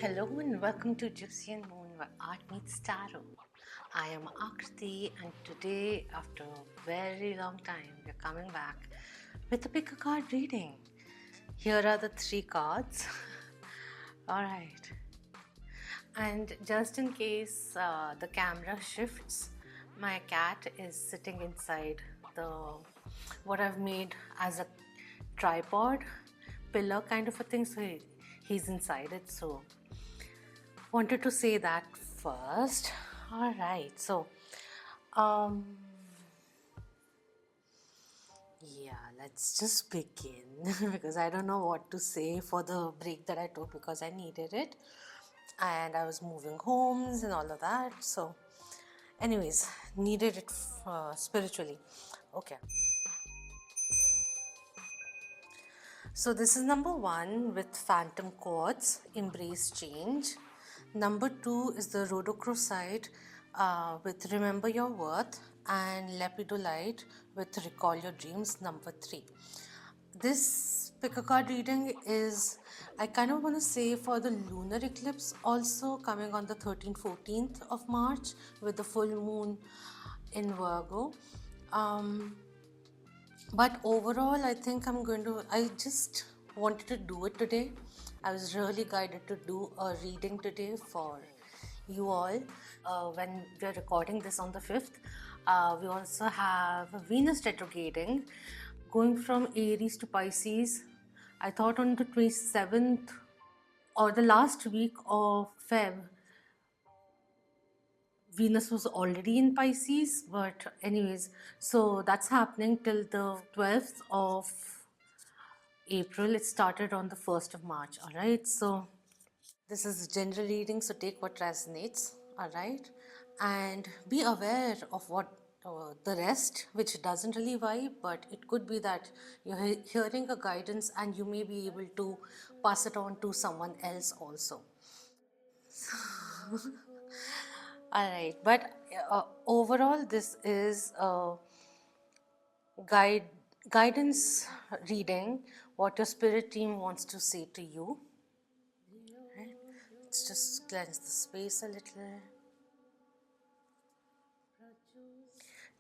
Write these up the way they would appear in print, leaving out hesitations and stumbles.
Hello and welcome to Gypsy and Moon, where art meets tarot. I am Akriti, and today, after a very long time, we're coming back with a pick a card reading. Here are the three cards. Alright. And just in case the camera shifts, my cat is sitting inside the what I've made as a tripod pillar kind of a thing, so he's inside it. So wanted to say that first. All right, so um yeah, let's just begin because I don't know what to say for the break that I took because I needed it and I was moving homes and all of that. So anyways, needed it spiritually. Okay, so this is number one with Phantom Quartz, Embrace Change. Number two is the Rhodochrosite with Remember Your Worth, and Lepidolite with Recall Your Dreams, number three. This pick a card reading is, I kind of want to say, for the lunar eclipse also coming on the 13th, 14th of March with the full moon in Virgo. But overall, I think I just wanted to do it today. I was really guided to do a reading today for you all. When we're recording this on the 5th, we also have Venus retrograding, going from Aries to Pisces. I thought on the 27th or the last week of Feb, Venus was already in Pisces, but anyways, so that's happening till the 12th of April. It started on the 1st of March. All right, so this is general reading, so take what resonates. All right, and be aware of what the rest, which doesn't really vibe, but it could be that you're hearing a guidance and you may be able to pass it on to someone else also. All right, but overall, this is a guide guidance reading. What your spirit team wants to say to you. Right? Let's just cleanse the space a little.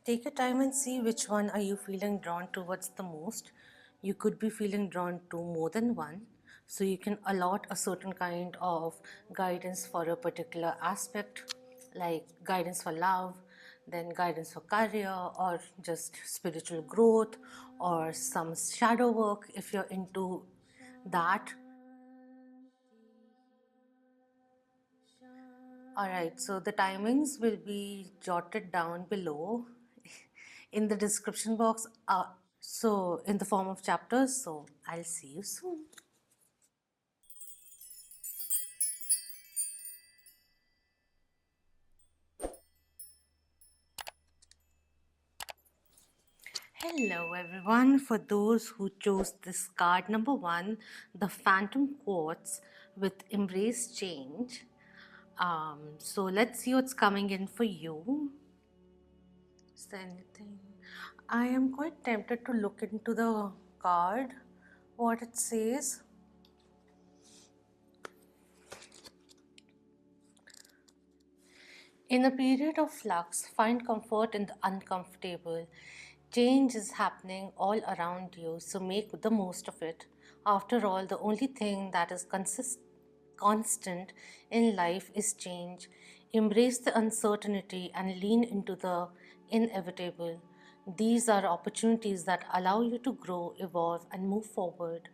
Take your time and see which one are you feeling drawn towards the most. You could be feeling drawn to more than one, so you can allot a certain kind of guidance for a particular aspect, like guidance for love, then guidance for career, or just spiritual growth, or some shadow work if you're into that. Alright, so the timings will be jotted down below in the description box, so in the form of chapters. So I'll see you soon. Hello everyone. For those who chose this card number one, the Phantom Quartz with Embrace Change. So let's see what's coming in for you. Is there anything? I am quite tempted to look into the card, what it says. In a period of flux, find comfort in the uncomfortable. Change is happening all around you, so make the most of it. After all, the only thing that is constant in life is change. Embrace the uncertainty and lean into the inevitable. These are opportunities that allow you to grow, evolve, and move forward.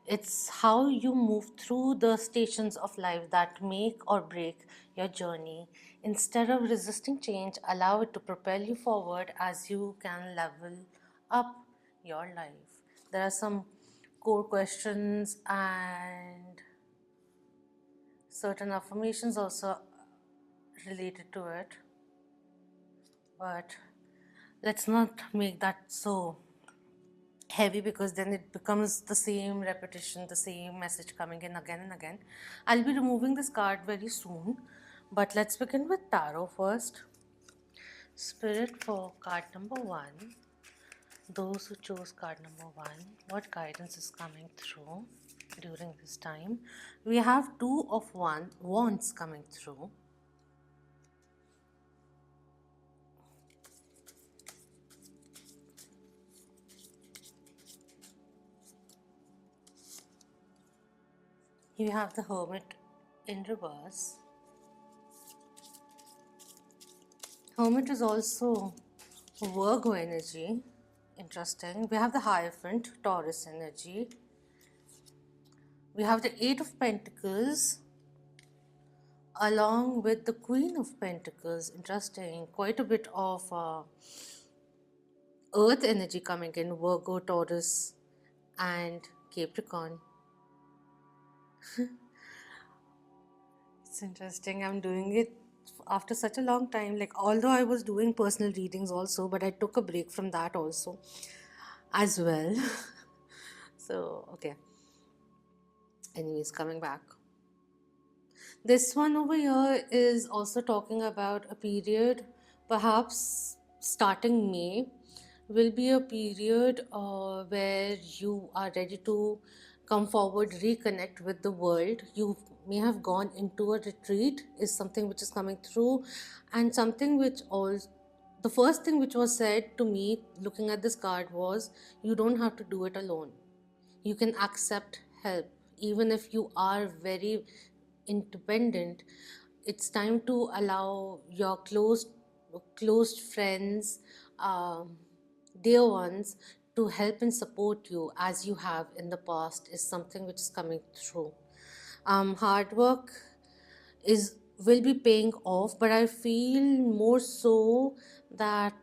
It's how you move through the stations of life that make or break your journey. Instead of resisting change, allow it to propel you forward as you can level up your life. There are some core questions and certain affirmations also related to it. But let's not make that so heavy because then it becomes the same repetition, the same message coming in again and again. I'll be removing this card very soon, but let's begin with tarot first. Spirit for card number one, those who chose card number one, what guidance is coming through? during this time. We have two of wands coming through. You have the hermit in reverse. Hermit is also Virgo energy. Interesting. We have the Hierophant, Taurus energy. We have the Eight of Pentacles along with the Queen of Pentacles. Interesting. Quite a bit of Earth energy coming in, Virgo, Taurus, and Capricorn. It's interesting. I'm doing it after such a long time. Like, although I was doing personal readings also, but I took a break from that also as well. So, okay. Anyways, coming back. This one over here is also talking about a period, perhaps starting May, will be a period where you are ready to come forward, reconnect with the world. You may have gone into a retreat, is something which is coming through, and something which also, the first thing which was said to me looking at this card was, you don't have to do it alone. You can accept help even if you are very independent. It's time to allow your close friends, dear ones, to help and support you as you have in the past, is something which is coming through. Hard work is will be paying off, but I feel more so that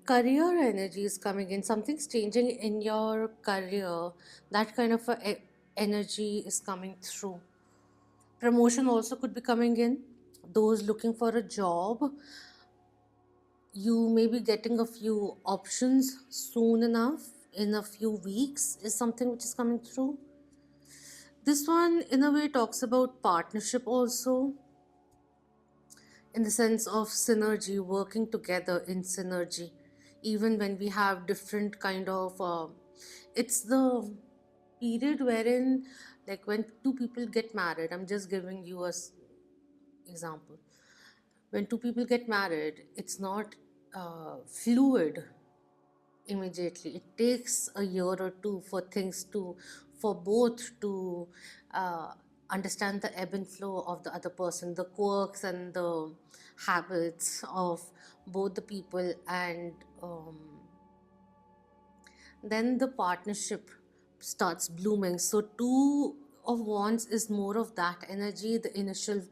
career energy is coming in, something's changing in your career. That kind of energy is coming through. Promotion also could be coming in. Those looking for a job, you may be getting a few options soon enough, in a few weeks, is something which is coming through. This one in a way talks about partnership also, in the sense of synergy, working together in synergy, even when we have different kind of it's the period wherein, like when two people get married, I'm just giving you a example. When two people get married, it's not fluid immediately. It takes a year or two for things to, for both to uh, understand the ebb and flow of the other person, the quirks and the habits of both the people, and then the partnership starts blooming. So two of wands is more of that energy, the initial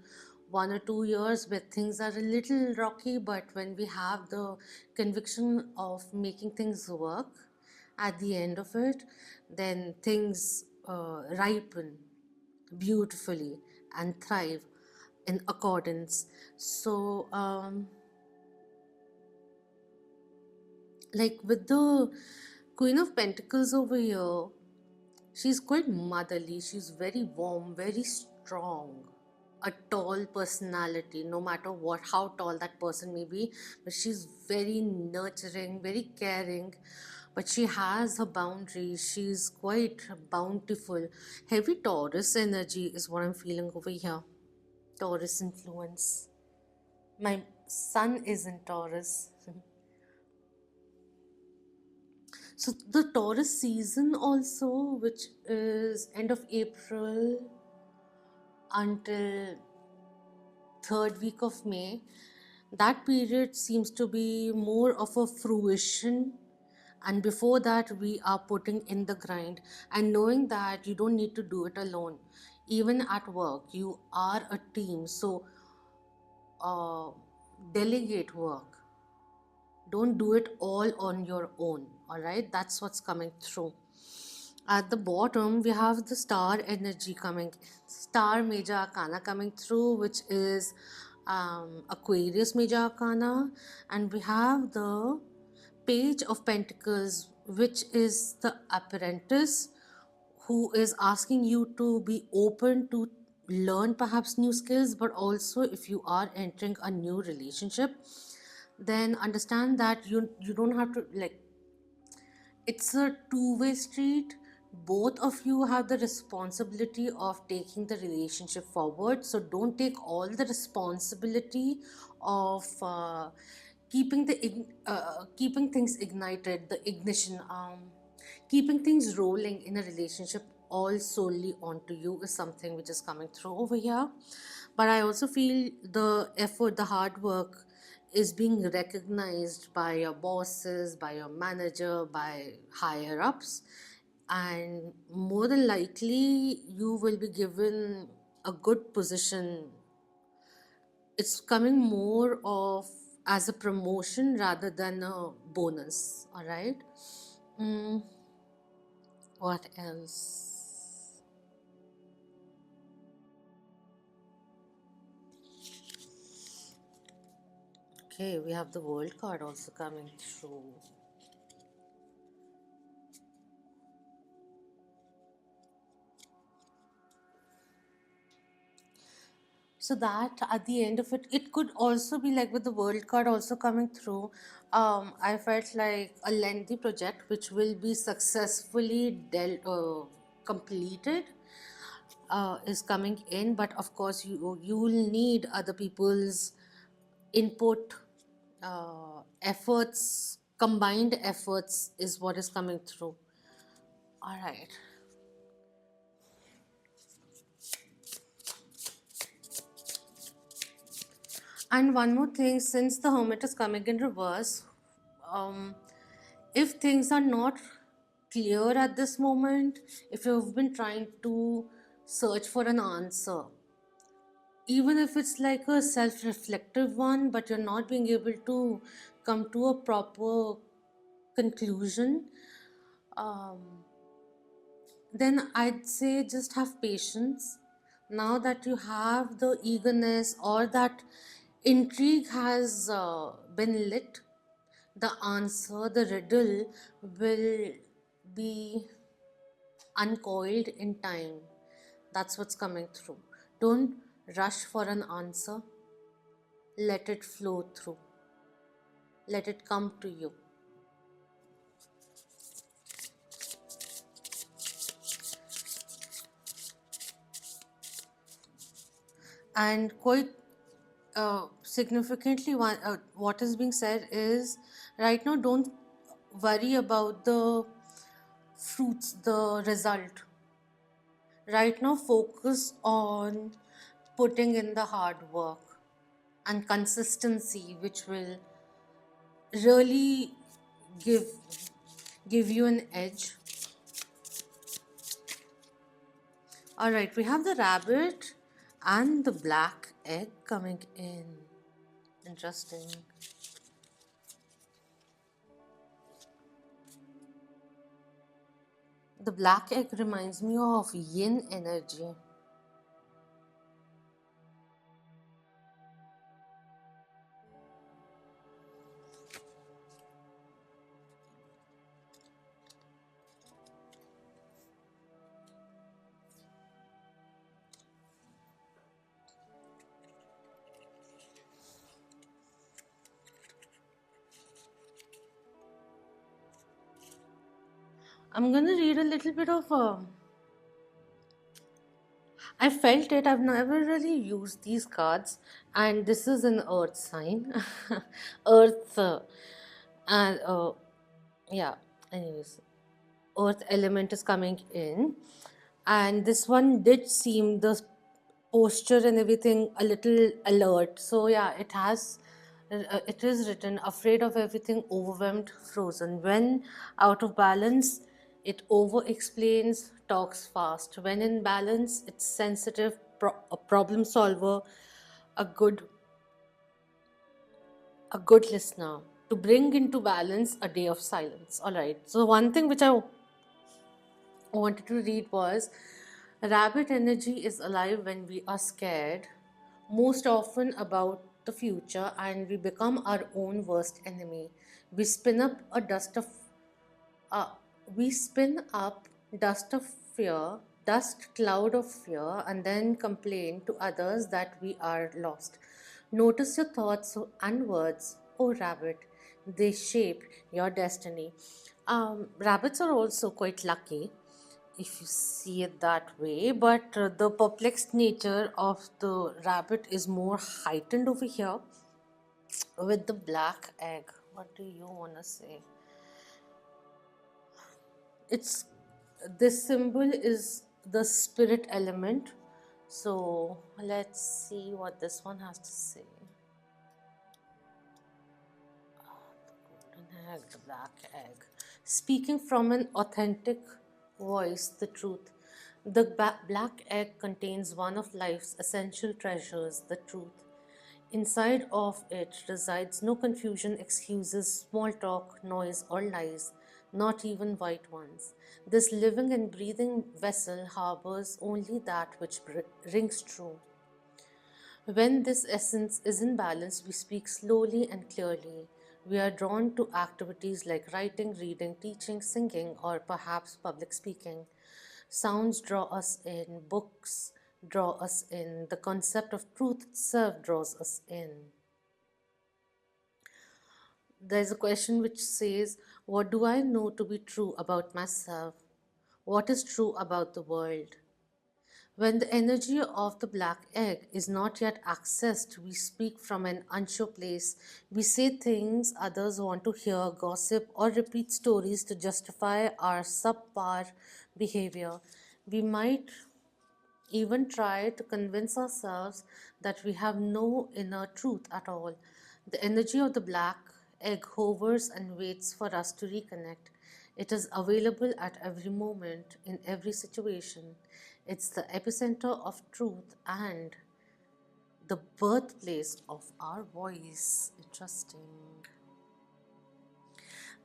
1 or 2 years where things are a little rocky, but when we have the conviction of making things work at the end of it, then things ripen beautifully and thrive in accordance. So like with the Queen of Pentacles over here, she's quite motherly, she's very warm, very strong, a tall personality, no matter what, how tall that person may be, but she's very nurturing, very caring, but she has her boundaries, she's quite bountiful. Heavy Taurus energy is what I'm feeling over here. Taurus influence. My sun is in Taurus. So the Taurus season also, which is end of April until third week of May, that period seems to be more of a fruition. And before that, we are putting in the grind and knowing that you don't need to do it alone. Even at work, you are a team. So uh, delegate work. Don't do it all on your own. All right, that's what's coming through. At the bottom, we have the star energy coming, star major arcana coming through, which is Aquarius major arcana, and we have the page of pentacles, which is the apprentice, who is asking you to be open to learn perhaps new skills, but also if you are entering a new relationship, then understand that you don't have to, like, it's a two-way street. Both of you have the responsibility of taking the relationship forward, so don't take all the responsibility of keeping things ignited, the ignition, keeping things rolling in a relationship all solely onto you is something which is coming through over here. But I also feel the effort, the hard work is being recognized by your bosses, by your manager, by higher ups, and more than likely you will be given a good position. It's coming more of as a promotion rather than a bonus. All right. Mm, what else? Okay, we have the world card also coming through. So that at the end of it, it could also be like with the world card also coming through. I felt like a lengthy project which will be successfully completed is coming in, but of course you will need other people's input, efforts, combined efforts is what is coming through. All right. And one more thing, since the Hermit is coming in reverse, um, if things are not clear at this moment, if you've been trying to search for an answer, even if it's like a self reflective one, but you're not being able to come to a proper conclusion, um, then I'd say just have patience. Now that you have the eagerness or that intrigue has been lit, the answer, the riddle will be uncoiled in time. That's what's coming through. Don't rush for an answer. Let it flow through. Let it come to you. And quite significantly, what is being said is right now, don't worry about the fruits, the result. Right now, focus on putting in the hard work and consistency, which will really give give you an edge. All right, we have the rabbit and the black egg coming in. Interesting. The black egg reminds me of yin energy. I'm gonna read a little bit of. I felt it. I've never really used these cards, and this is an Earth sign. Earth, and yeah. Anyways, Earth element is coming in, and this one did seem the posture and everything a little alert. So yeah, it has. It is written afraid of everything, overwhelmed, frozen. When out of balance, it over explains, talks fast. When in balance, it's sensitive, a problem solver, a good a good listener. To bring into balance a day of silence. All right. So one thing which I wanted to read was rabbit energy is alive when we are scared, most often about the future, and we become our own worst enemy. We spin up a dust of uh, we spin up dust of fear, dust cloud of fear, and then complain to others that we are lost. Notice your thoughts and words. Oh, rabbit, they shape your destiny. Rabbits are also quite lucky if you see it that way, but the perplexed nature of the rabbit is more heightened over here with the black egg. What do you want to say? It's this symbol is the spirit element. So let's see what this one has to say. Golden egg, the black egg. Speaking from an authentic voice, the truth. The black egg contains one of life's essential treasures, the truth. Inside of it resides no confusion, excuses, small talk, noise, or lies, not even white ones. This living and breathing vessel harbors only that which rings true. When this essence is in balance, we speak slowly and clearly. We are drawn to activities like writing, reading, teaching, singing, or perhaps public speaking. Sounds draw us in, books draw us in, the concept of truth itself draws us in. There's a question which says, what do I know to be true about myself? What is true about the world? When the energy of the black egg is not yet accessed, we speak from an unsure place. We say things others want to hear, gossip, or repeat stories to justify our subpar behavior. We might even try to convince ourselves that we have no inner truth at all. The energy of the black egg hovers and waits for us to reconnect. It is available at every moment, in every situation. It's the epicenter of truth and the birthplace of our voice. Interesting.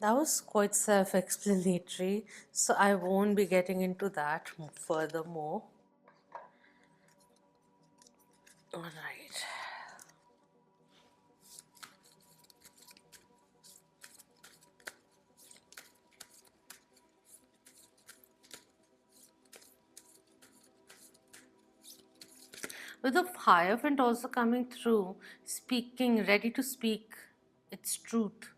That was quite self explanatory, so I won't be getting into that furthermore. All right. With the Hierophant also coming through, speaking, ready to speak its truth.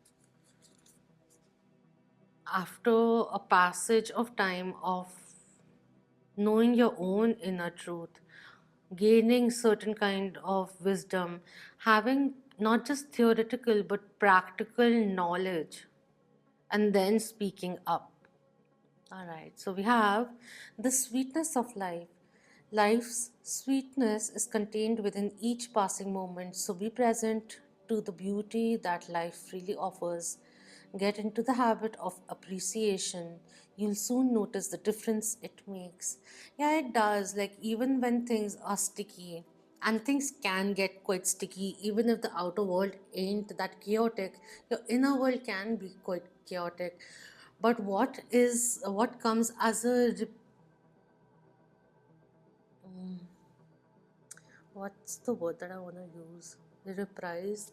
After a passage of time of knowing your own inner truth, gaining certain kind of wisdom, having not just theoretical but practical knowledge, and then speaking up. All right, so we have the sweetness of life. Life's sweetness is contained within each passing moment, so be present to the beauty that life freely offers. Get into the habit of appreciation. You'll soon notice the difference it makes. Yeah, it does. Like, even when things are sticky, and things can get quite sticky, even if the outer world ain't that chaotic, your inner world can be quite chaotic. But what comes as a what's the word that I want to use? The reprise.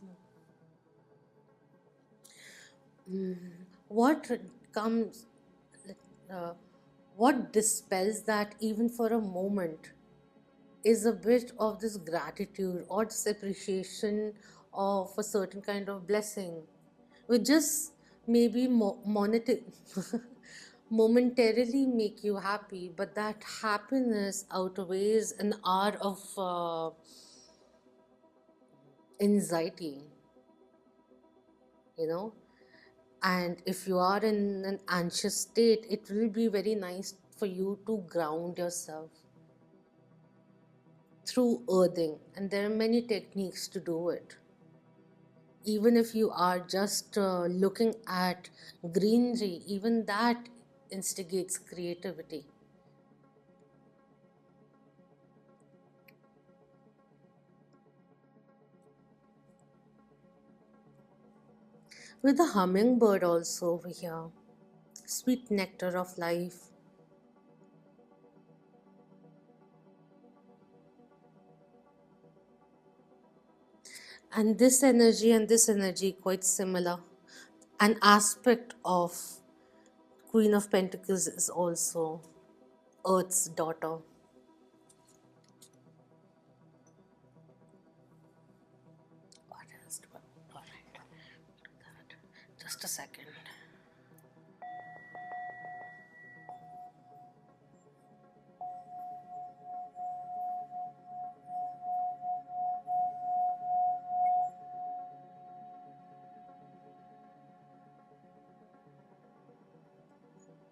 What comes, uh, what dispels that even for a moment is a bit of this gratitude or this appreciation of a certain kind of blessing, which just maybe momentarily make you happy, but that happiness outweighs an hour of anxiety, you know. And if you are in an anxious state, it will be very nice for you to ground yourself through earthing, and there are many techniques to do it. Even if you are just looking at greenery, even that instigates creativity. With the hummingbird also over here, sweet nectar of life. And this energy quite similar. An aspect of Queen of Pentacles is also Earth's daughter. What else do I? All right. Just a second.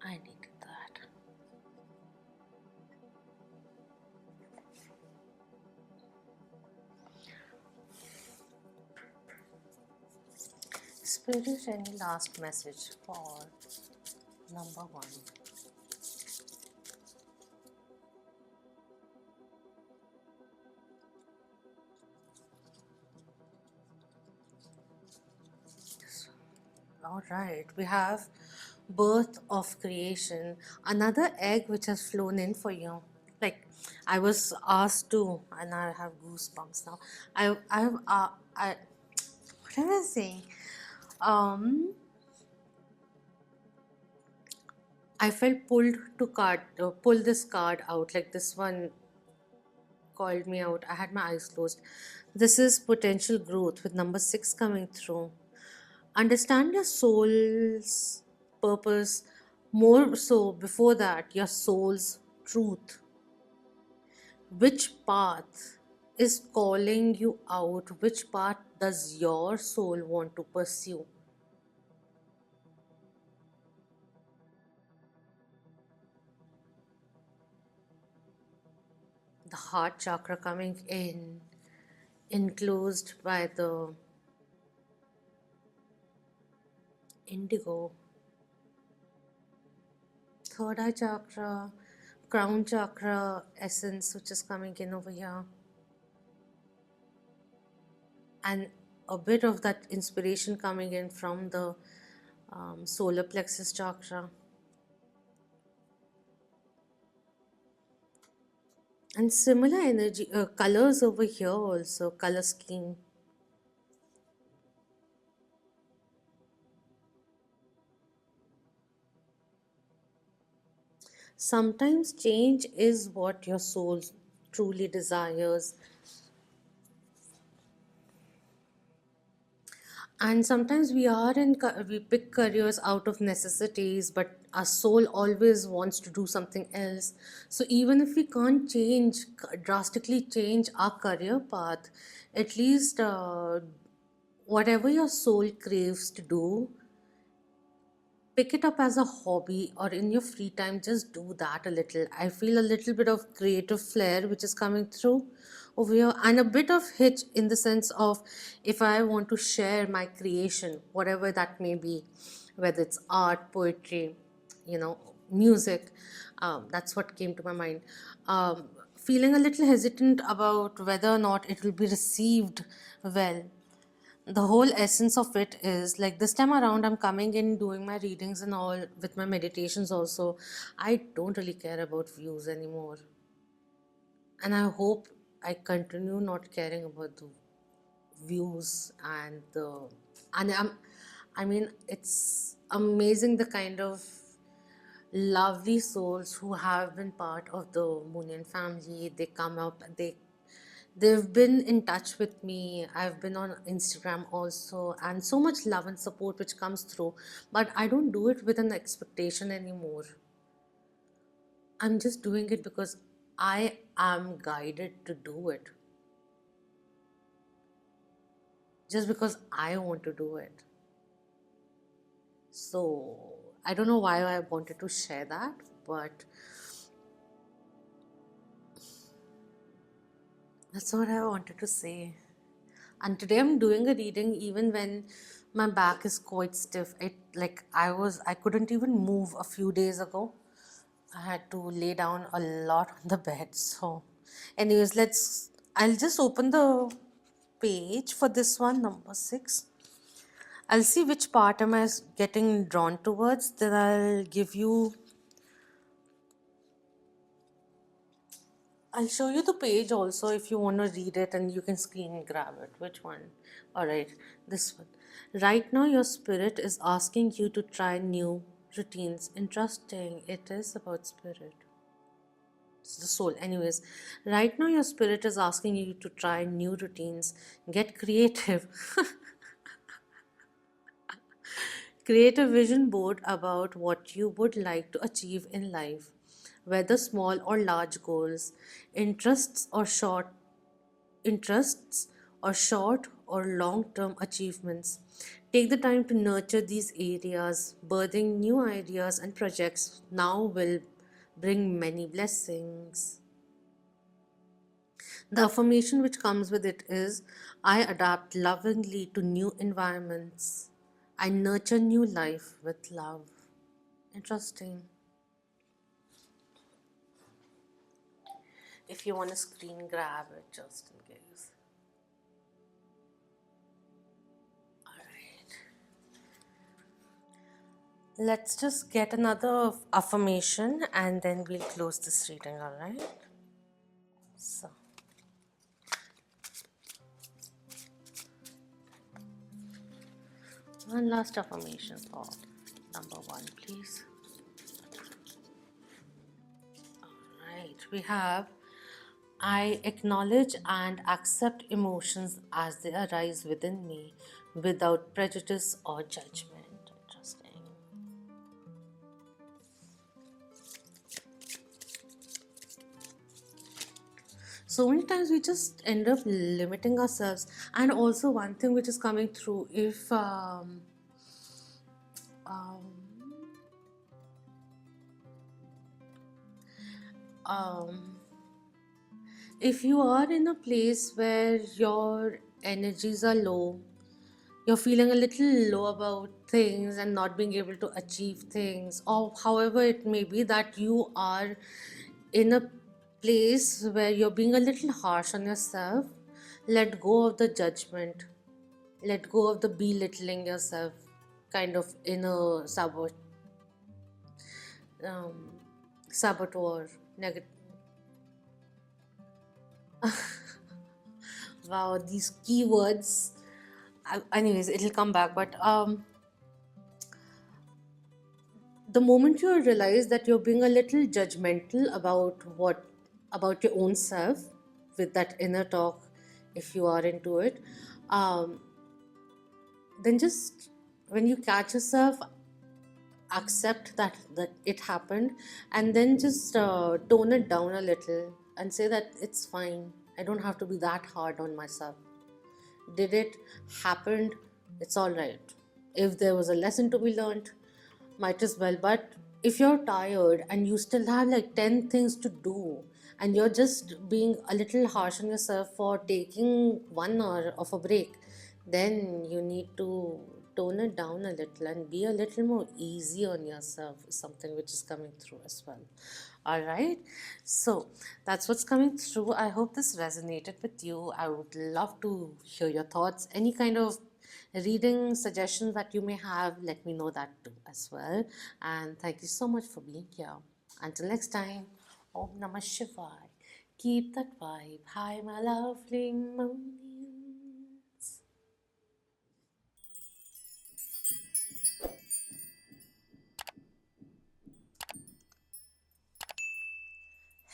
I needed that. Spirit, any last message for number one? All right, we have birth of creation, another egg which has flown in for you. Like I was asked to, and I have goosebumps now. I have, what am I saying? Um, I felt pulled to pull this card out. Like this one called me out. I had my eyes closed. This is potential growth with number six coming through. Understand your soul's purpose more so before that, your soul's truth. Which path is calling you out? Which path does your soul want to pursue? The heart chakra coming in, enclosed by the indigo. Third eye chakra, crown chakra essence, which is coming in over here. And a bit of that inspiration coming in from the solar plexus chakra. And similar energy, colors over here also, color scheme. Sometimes change is what your soul truly desires. And sometimes we pick careers out of necessities, but our soul always wants to do something else. So even if we can't drastically change our career path, at least whatever your soul craves to do, pick it up as a hobby, or in your free time just do that a little. I feel a little bit of creative flair which is coming through over here, and a bit of hitch in the sense of, if I want to share my creation, whatever that may be, whether it's art, poetry, music, that's what came to my mind. Feeling a little hesitant about whether or not it will be received well. The whole essence of it is like, this time around I'm coming in doing my readings and all with my meditations also. I don't really care about views anymore, and I hope I continue not caring about the views and the and I mean, it's amazing the kind of lovely souls who have been part of the Moonian family. They come up, they've been in touch with me. I've been on Instagram also, and so much love and support which comes through. But I don't do it with an expectation anymore. I'm just doing it because I am guided to do it. Just because I want to do it. So I don't know why I wanted to share that, but that's what I wanted to say. And today I'm doing a reading even when my back is quite stiff. I couldn't even move a few days ago. I had to lay down a lot on the bed. So, anyways, I'll just open the page for this one, number six. I'll see which part am I getting drawn towards. Then I'll show you the page also if you want to read it, and you can screen grab it. Which one? Alright, this one. Right now, your spirit is asking you to try new routines. Interesting. It is about spirit. It's the soul. Anyways, right now, your spirit is asking you to try new routines. Get creative. Create a vision board about what you would like to achieve in life, whether small or large goals, interests or short interests or short or long term achievements. Take the time to nurture these areas. Birthing new ideas and projects now will bring many blessings. The affirmation which comes with it is, I adapt lovingly to new environments. I nurture new life with love. Interesting. If you want to screen grab it, just in case. Alright. Let's just get another affirmation and then we'll close this reading, alright? So, one last affirmation for number one, please. Alright, we have, I acknowledge and accept emotions as they arise within me without prejudice or judgment. Interesting. So many times we just end up limiting ourselves. And also, one thing which is coming through, if um, um, if you are in a place where your energies are low, you're feeling a little low about things and not being able to achieve things, or however it may be that you are in a place where you're being a little harsh on yourself, let go of the judgment, let go of the belittling yourself kind of inner um, saboteur, negative. Wow, these keywords. Anyways, it'll come back, but the moment you realize that you're being a little judgmental about your own self with that inner talk, if you are into it, um, then just when you catch yourself, accept that it happened, and then just tone it down a little and say that it's fine. I don't have to be that hard on myself. Did it, happened, it's all right. If there was a lesson to be learned, might as well. But if you're tired and you still have like 10 things to do, and you're just being a little harsh on yourself for taking 1 hour of a break, then you need to tone it down a little and be a little more easy on yourself, something which is coming through as well. All right, so that's what's coming through. I hope this resonated with you. I would love to hear your thoughts. Any kind of reading suggestions that you may have, let me know that too as well. And thank you so much for being here. Until next time, Om Namah Shivaya. Keep that vibe high, my lovely Monians.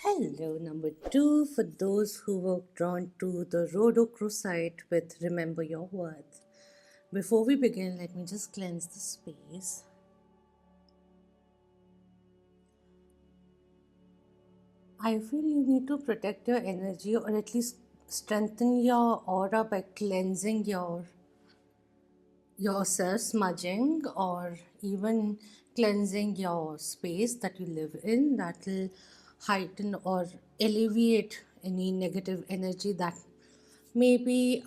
Hello, number two, for those who were drawn to the Rhodochrosite with Remember Your Worth. Before we begin, let me just cleanse the space. I feel you need to protect your energy or at least strengthen your aura by cleansing yourself, smudging, or even cleansing your space that you live in. That will heighten or alleviate any negative energy that may be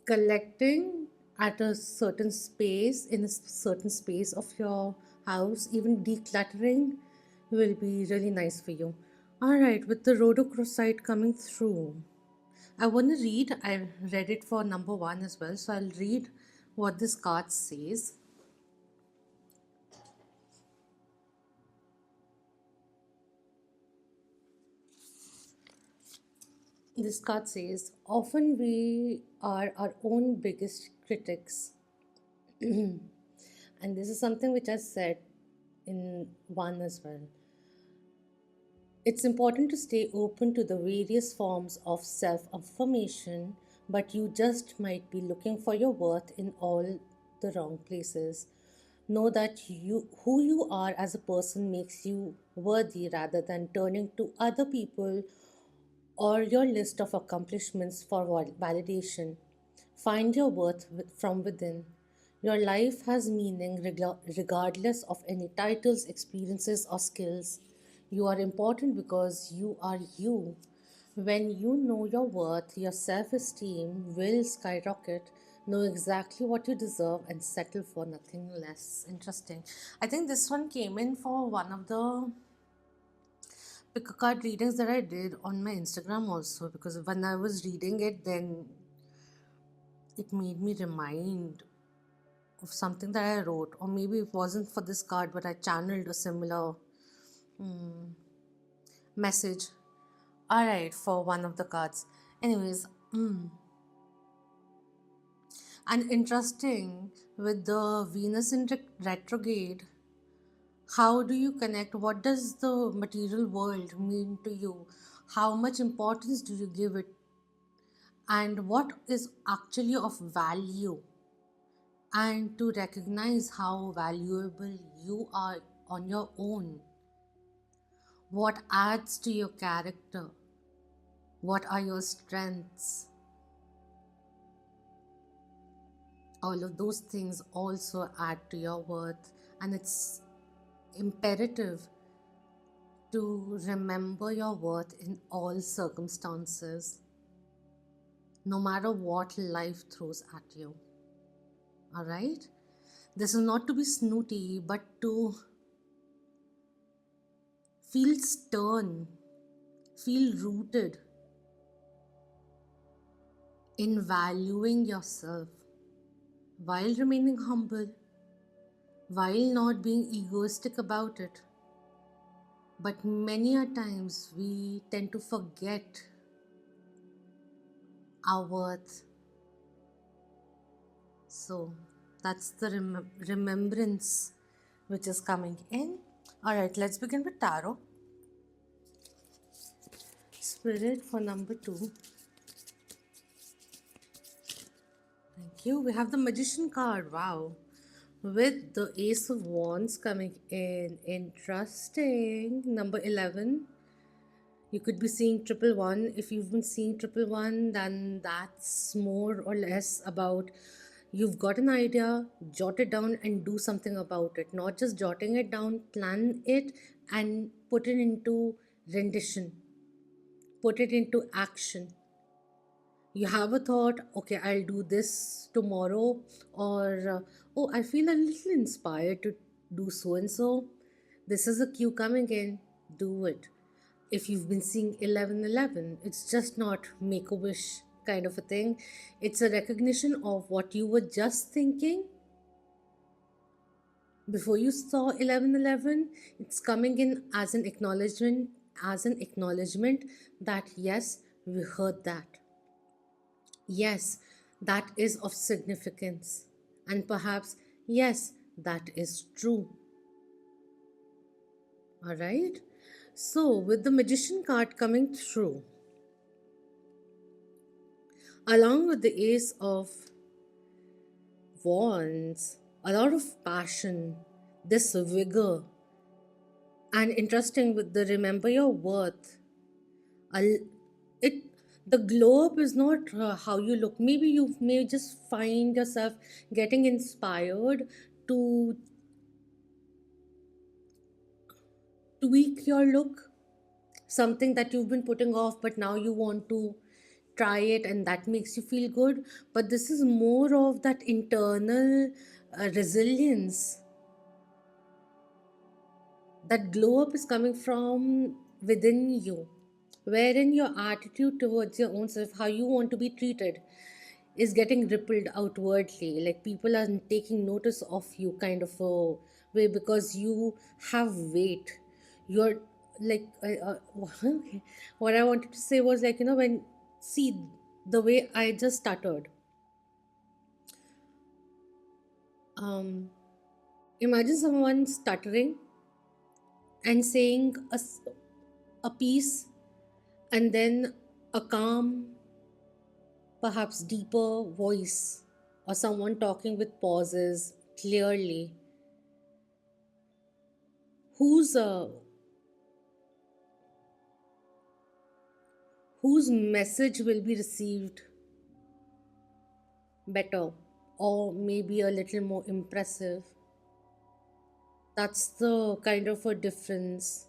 collecting at a certain space, in a certain space of your house. Even decluttering will be really nice for you. All right, with the rhodochrosite coming through, I want to read. I read it for number one as well, so I'll read what this card says. This card says, often we are our own biggest critics. And this is something which I said in one as well. It's important to stay open to the various forms of self affirmation, but you just might be looking for your worth in all the wrong places. Know that who you are as a person makes you worthy rather than turning to other people or your list of accomplishments for validation. Find your worth from within. Your life has meaning regardless of any titles, experiences, or skills. You are important because you are you. When you know your worth, your self esteem will skyrocket. Know exactly what you deserve and settle for nothing less. Interesting. I think this one came in for one of the pick a card readings that I did on my Instagram also, because when I was reading it, then it made me remind of something that I wrote, or maybe it wasn't for this card, but I channeled a similar message. All right, for one of the cards. Anyways, and interesting with the Venus in retrograde. How do you connect? What does the material world mean to you? How much importance do you give it? And what is actually of value? And to recognize how valuable you are on your own. What adds to your character? What are your strengths? All of those things also add to your worth, and it's imperative to remember your worth in all circumstances, no matter what life throws at you. All right? This is not to be snooty, but to feel stern, feel rooted in valuing yourself while remaining humble, while not being egoistic about it. But many a times we tend to forget our worth. So that's the remembrance which is coming in. All right, let's begin with tarot. Spirit for number 2. Thank you. We have the Magician card. Wow. With the Ace of Wands coming in. Interesting. Number 11. You could be seeing triple one. If you've been seeing triple one, then that's more or less about you've got an idea, jot it down and do something about it. Not just jotting it down, plan it and put it into rendition, put it into action. You have a thought, okay, I'll do this tomorrow, or oh, I feel a little inspired to do so and so. This is a cue coming in, do it. If you've been seeing 1111, it's just not make a wish kind of a thing. It's a recognition of what you were just thinking before you saw 1111. It's coming in as an acknowledgement that yes, we heard that. Yes, that is of significance. And perhaps, yes, that is true. All right. So, with the Magician card coming through, along with the Ace of Wands, a lot of passion, this vigor, and interesting with the Remember Your Worth. It the glow up is not how you look. Maybe you may just find yourself getting inspired to tweak your look, something that you've been putting off, but now you want to try it and that makes you feel good. But this is more of that internal resilience. That glow up is coming from within you, wherein your attitude towards your own self, how you want to be treated, is getting rippled outwardly. Like people are taking notice of you, kind of a way, because you have weight. You're like, okay. What I wanted to say was, like, when, see, the way I just stuttered. Um, Imagine someone stuttering and saying a piece, and then a calm perhaps deeper voice, or someone talking with pauses clearly, whose whose message will be received better, or maybe a little more impressive. That's the kind of a difference.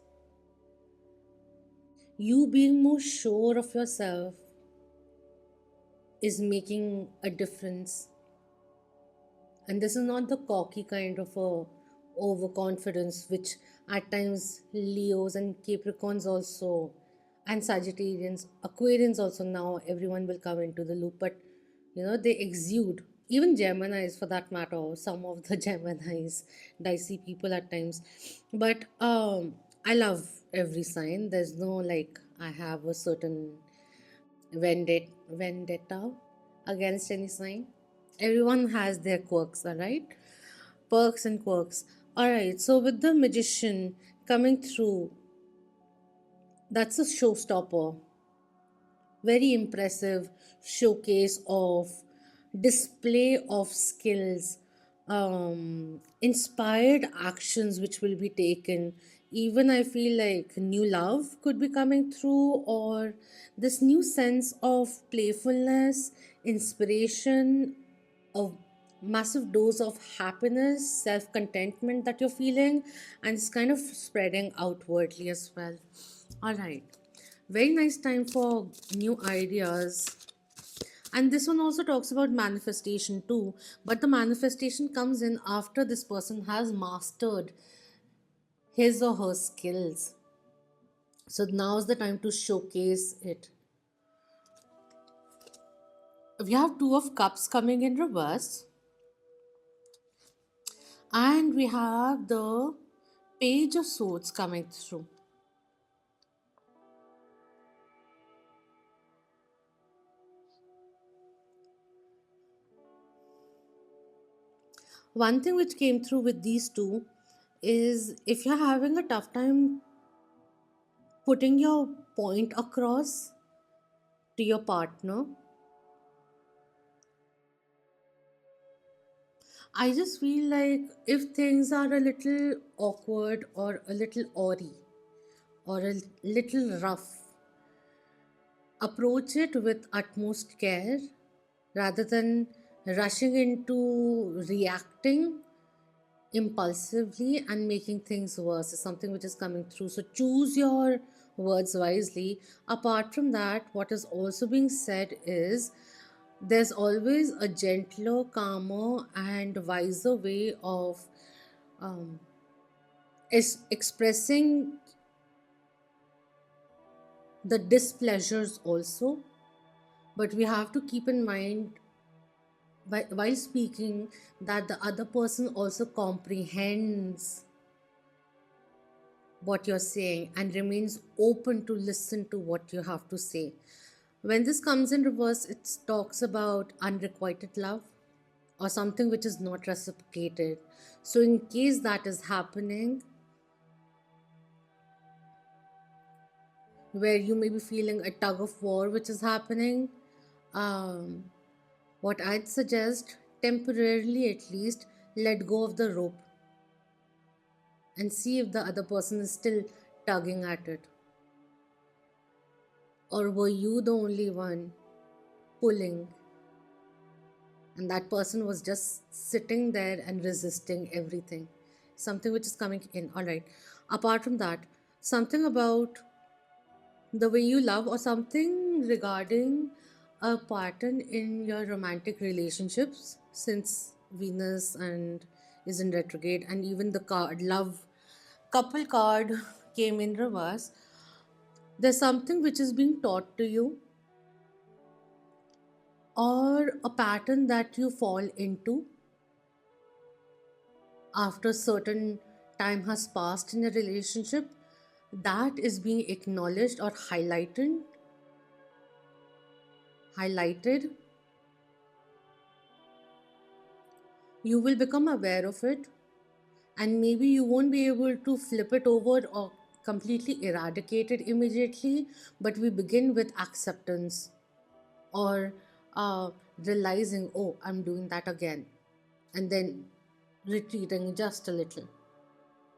You being more sure of yourself is making a difference. And this is not the cocky kind of a overconfidence which at times Leos and Capricorns also, and Sagittarians, Aquarians also, now everyone will come into the loop, but they exude. Even Geminis for that matter, some of the Geminis, dicey people at times. But I love every sign. There's no like I have a certain vendetta against any sign. Everyone has their quirks, all right? Perks and quirks. All right, so with the magician coming through, that's a showstopper. Very impressive showcase of display of skills, inspired actions which will be taken. Even I feel like new love could be coming through, or this new sense of playfulness, inspiration, a massive dose of happiness, self contentment that you're feeling, and it's kind of spreading outwardly as well. All right, very nice time for new ideas. And this one also talks about manifestation too, but the manifestation comes in after this person has mastered his or her skills. So now's the time to showcase it. We have Two of Cups coming in reverse, and we have the Page of Swords coming through. One thing which came through with these two is if you're having a tough time putting your point across to your partner, I just feel like if things are a little awkward or a little awry or a little rough, approach it with utmost care rather than rushing into reacting impulsively and making things worse is something which is coming through. So choose your words wisely. Apart from that, what is also being said is there's always a gentler, calmer, and wiser way of um, is expressing the displeasures also. But we have to keep in mind while speaking that the other person also comprehends what you're saying and remains open to listen to what you have to say. When this comes in reverse, it talks about unrequited love or something which is not reciprocated. So, in case that is happening, where you may be feeling a tug of war which is happening, um, what I'd suggest, temporarily at least, let go of the rope and see if the other person is still tugging at it. Or were you the only one pulling, and that person was just sitting there and resisting everything? Something which is coming in. All right. Apart from that, something about the way you love, or something regarding a pattern in your romantic relationships, since Venus and is in retrograde, and even the card love couple card came in reverse. There's something which is being taught to you, or a pattern that you fall into after certain time has passed in a relationship, that is being acknowledged or highlighted. You will become aware of it, and maybe you won't be able to flip it over or completely eradicate it immediately, but we begin with acceptance, or uh, realizing, oh, I'm doing that again, and then retreating just a little,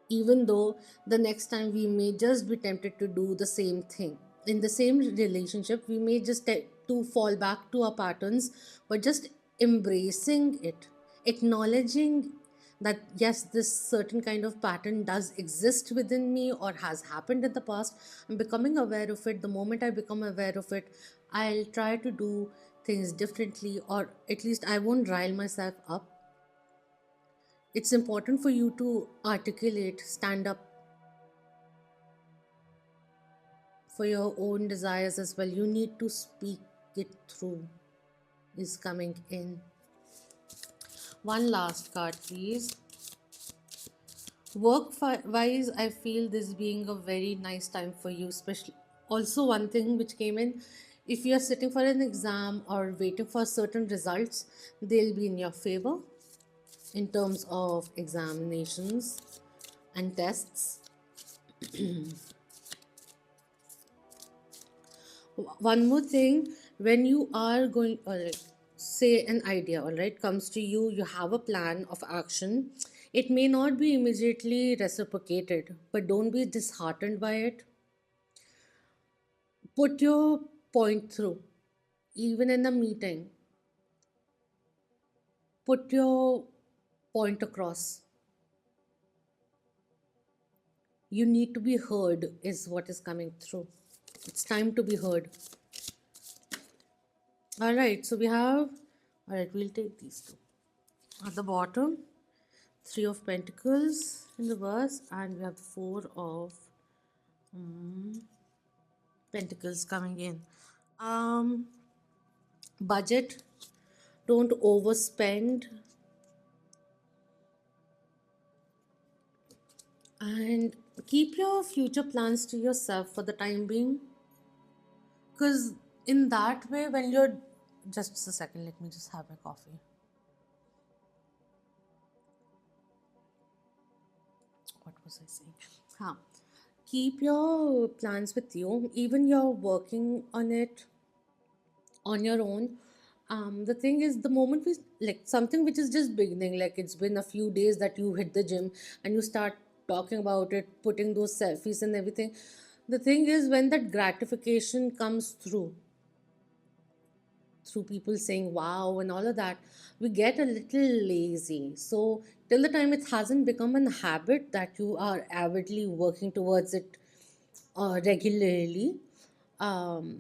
even though the next time we may just be tempted to do the same thing. In the same relationship, we may just to fall back to our patterns, but just embracing it, acknowledging that yes, this certain kind of pattern does exist within me or has happened in the past. I'm becoming aware of it. The moment I become aware of it, I'll try to do things differently, or at least I won't rile myself up. It's important for you to articulate, stand up for your own desires as well. You need to speak it through, is coming in. One last card, please. Work wise, I feel this being a very nice time for you, especially. Also, one thing which came in, if you're sitting for an exam or waiting for certain results, they'll be in your favor in terms of examinations and tests. One more thing, when you are going, all right, say an idea, all right, comes to you, you have a plan of action. It may not be immediately reciprocated, but don't be disheartened by it. Put your point through, even in a meeting. Put your point across. You need to be heard, is what is coming through. It's time to be heard. All right, so we have, all right, we'll take these two. At the bottom, Three of Pentacles in reverse, and we have the Four of Pentacles coming in. Budget, don't overspend, and keep your future plans to yourself for the time being. Because in that way, when you're, just a second, let me just have my coffee. What was I saying? Huh. Keep your plans with you, even you're working on it on your own. The thing is, the moment we like something which is just beginning, like it's been a few days that you hit the gym and you start talking about it, putting those selfies and everything. The thing is, when that gratification comes through people saying wow and all of that, we get a little lazy. So, till the time it hasn't become a habit that you are avidly working towards it regularly, um,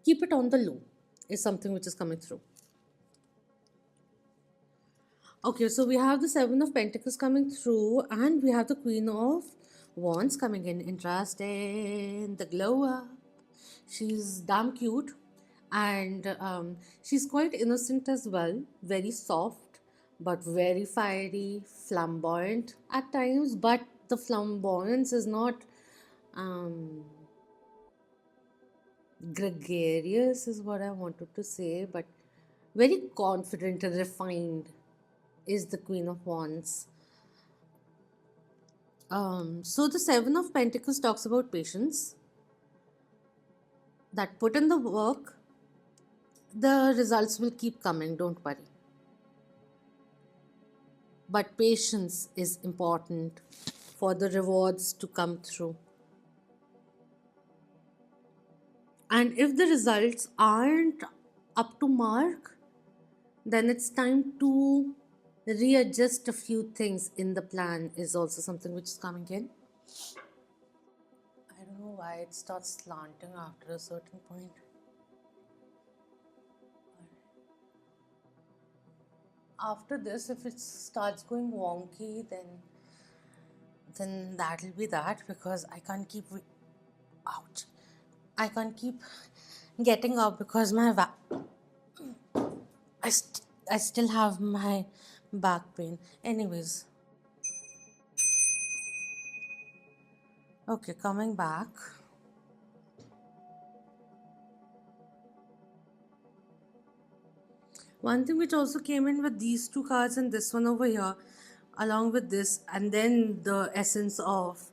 keep it on the low, is something which is coming through. Okay, so we have the Seven of Pentacles coming through, and we have the Queen of Wands coming in. Interesting. The glow up. She's damn cute, and she's quite innocent as well. Very soft, but very fiery, flamboyant at times. But the flamboyance is not um, gregarious, is what I wanted to say, but very confident and refined is the Queen of Wands. So the Seven of Pentacles talks about patience, that put in the work, the results will keep coming, don't worry. But patience is important for the rewards to come through. And if the results aren't up to mark, then it's time to readjust a few things in the plan, is also something which is coming in. I don't know why it starts slanting after a certain point. After this, if it starts going wonky, then that'll be that, because I can't keep ouch, I can't keep getting up because I still have my back pain. Anyways, okay, coming back. One thing which also came in with these two cards and this one over here, along with this, and then the essence of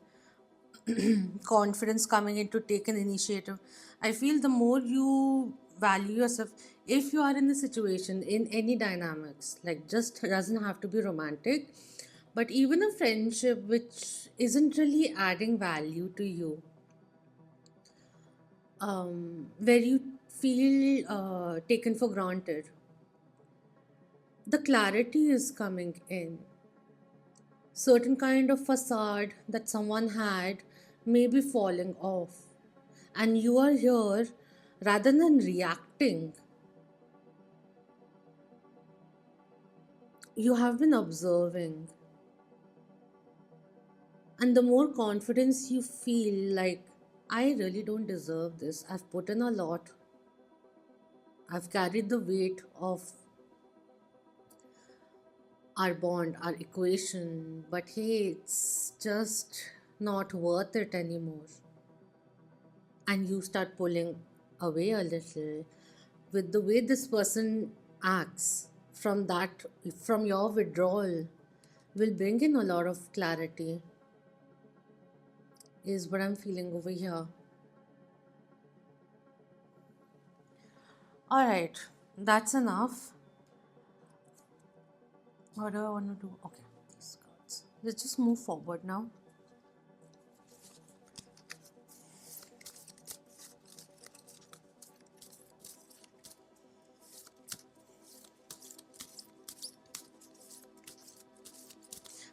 confidence coming in to take an initiative. I feel the more you value yourself. If you are in the situation, in any dynamics, like just doesn't have to be romantic, but even a friendship which isn't really adding value to you, where you feel taken for granted, the clarity is coming in. Certain kind of facade that someone had may be falling off, and you are here rather than reacting. You have been observing, and the more confidence you feel, like, I really don't deserve this. I've put in a lot, I've carried the weight of our bond, our equation, but hey, it's just not worth it anymore. And you start pulling away a little with the way this person acts. From your withdrawal will bring in a lot of clarity, is what I'm feeling over here. All right, that's enough. What do I want to do? Okay, these cards. Let's just move forward now.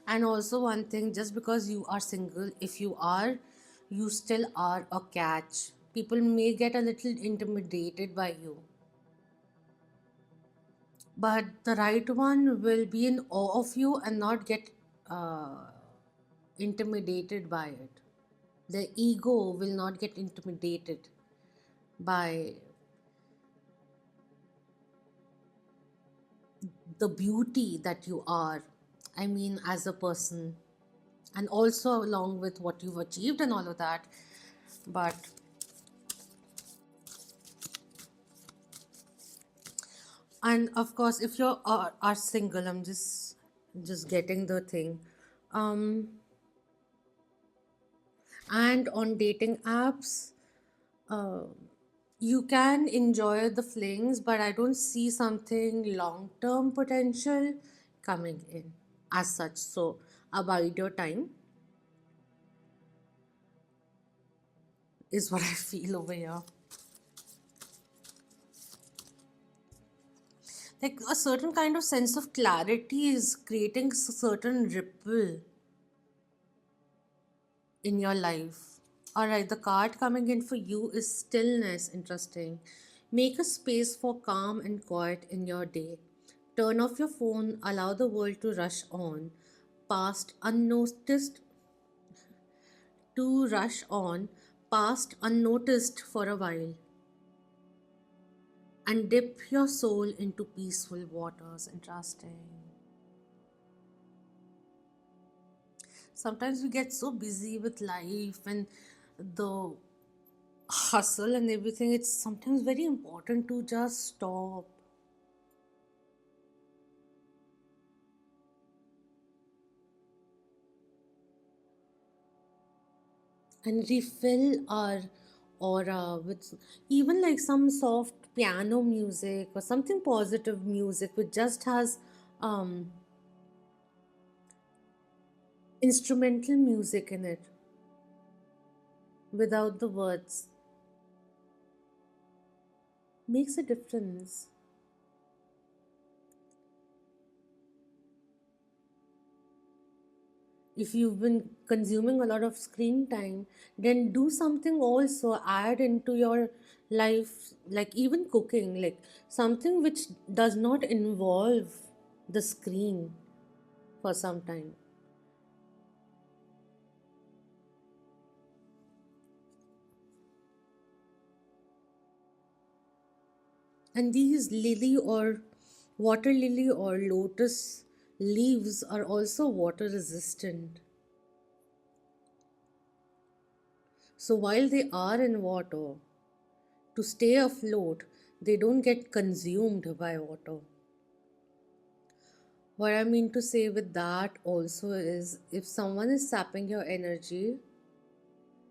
And also, one thing, just because you are single, if you are, you still are a catch. People may get a little intimidated by you, but the right one will be in awe of you and not get uh, intimidated by it. The ego will not get intimidated by the beauty that you are. I mean, as a person, and also along with what you've achieved and all of that. But and of course, if you are single, I'm just getting the thing. Um, and on dating apps, uh, you can enjoy the flings, but I don't see something long term potential coming in as such. So abide your time is what I feel over here. Like a certain kind of sense of clarity is creating a certain ripple in your life. All right, the card coming in for you is stillness. Interesting. Make a space for calm and quiet in your day. Turn off your phone, allow the world to rush on, past unnoticed, to rush on, past unnoticed for a while, and dip your soul into peaceful waters. Interesting. Sometimes we get so busy with life and the hustle and everything, it's sometimes very important to just stop and refill our aura with even like some soft piano music or something positive music which just has um, instrumental music in it without the words makes a difference. If you've been consuming a lot of screen time, then do something also, add into your life, like even cooking, like something which does not involve the screen for some time. And these lily or water lily or lotus leaves are also water resistant. So while they are in water, to stay afloat, they don't get consumed by water. What I mean to say with that also is if someone is sapping your energy,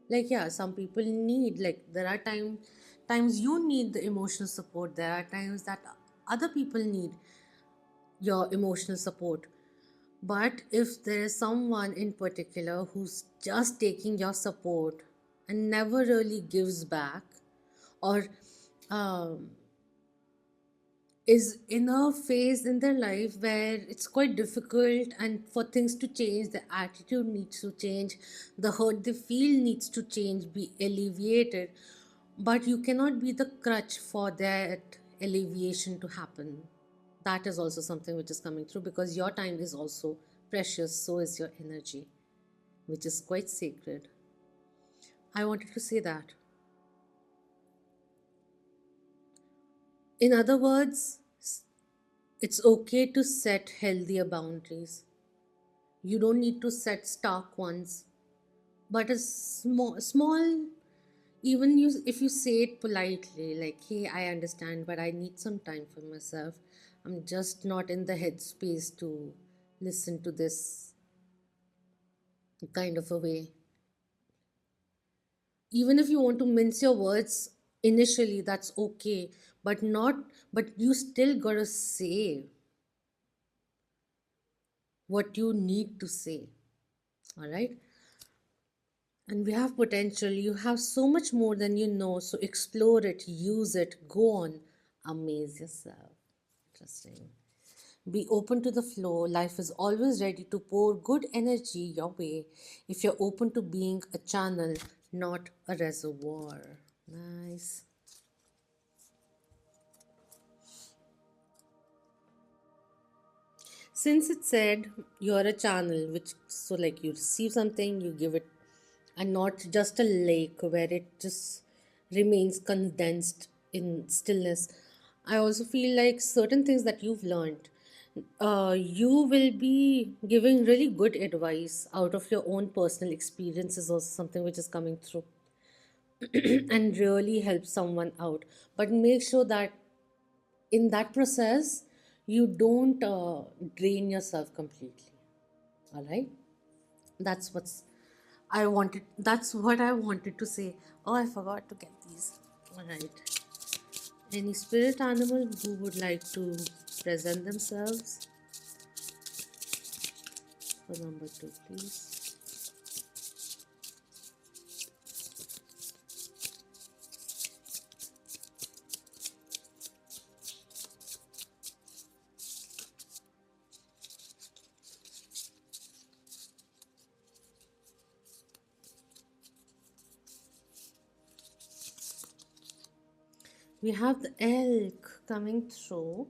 like, yeah, some people need, like, there are times times you need the emotional support. There are times that other people need your emotional support. But if there is someone in particular who's just taking your support and never really gives back, or um, is in a phase in their life where it's quite difficult, and for things to change, the attitude needs to change, the hurt they feel needs to change, be alleviated, but you cannot be the crutch for that alleviation to happen. That is also something which is coming through, because your time is also precious, so is your energy, which is quite sacred. I wanted to say that. In other words, it's okay to set healthier boundaries. You don't need to set stark ones, but a small, even you, if you say it politely, like, hey, I understand, but I need some time for myself. I'm just not in the headspace to listen to this kind of a way. Even if you want to mince your words initially, that's okay, but not, but you still gotta say what you need to say. All right. And we have potential. You have so much more than you know. So explore it, use it, go on, amaze yourself. Interesting. Be open to the flow. Life is always ready to pour good energy your way if you're open to being a channel, not a reservoir. Nice. Since it said you're a channel, which, so like, you receive something, you give it, and not just a lake where it just remains condensed in stillness. I also feel like certain things that you've learned, you will be giving really good advice out of your own personal experiences, or something which is coming through and really help someone out. But make sure that in that process, you don't drain yourself completely. All right, that's what's I wanted, that's what I wanted to say. Oh, I forgot to get these. All right, any spirit animal who would like to present themselves for number two, please? We have the elk coming through,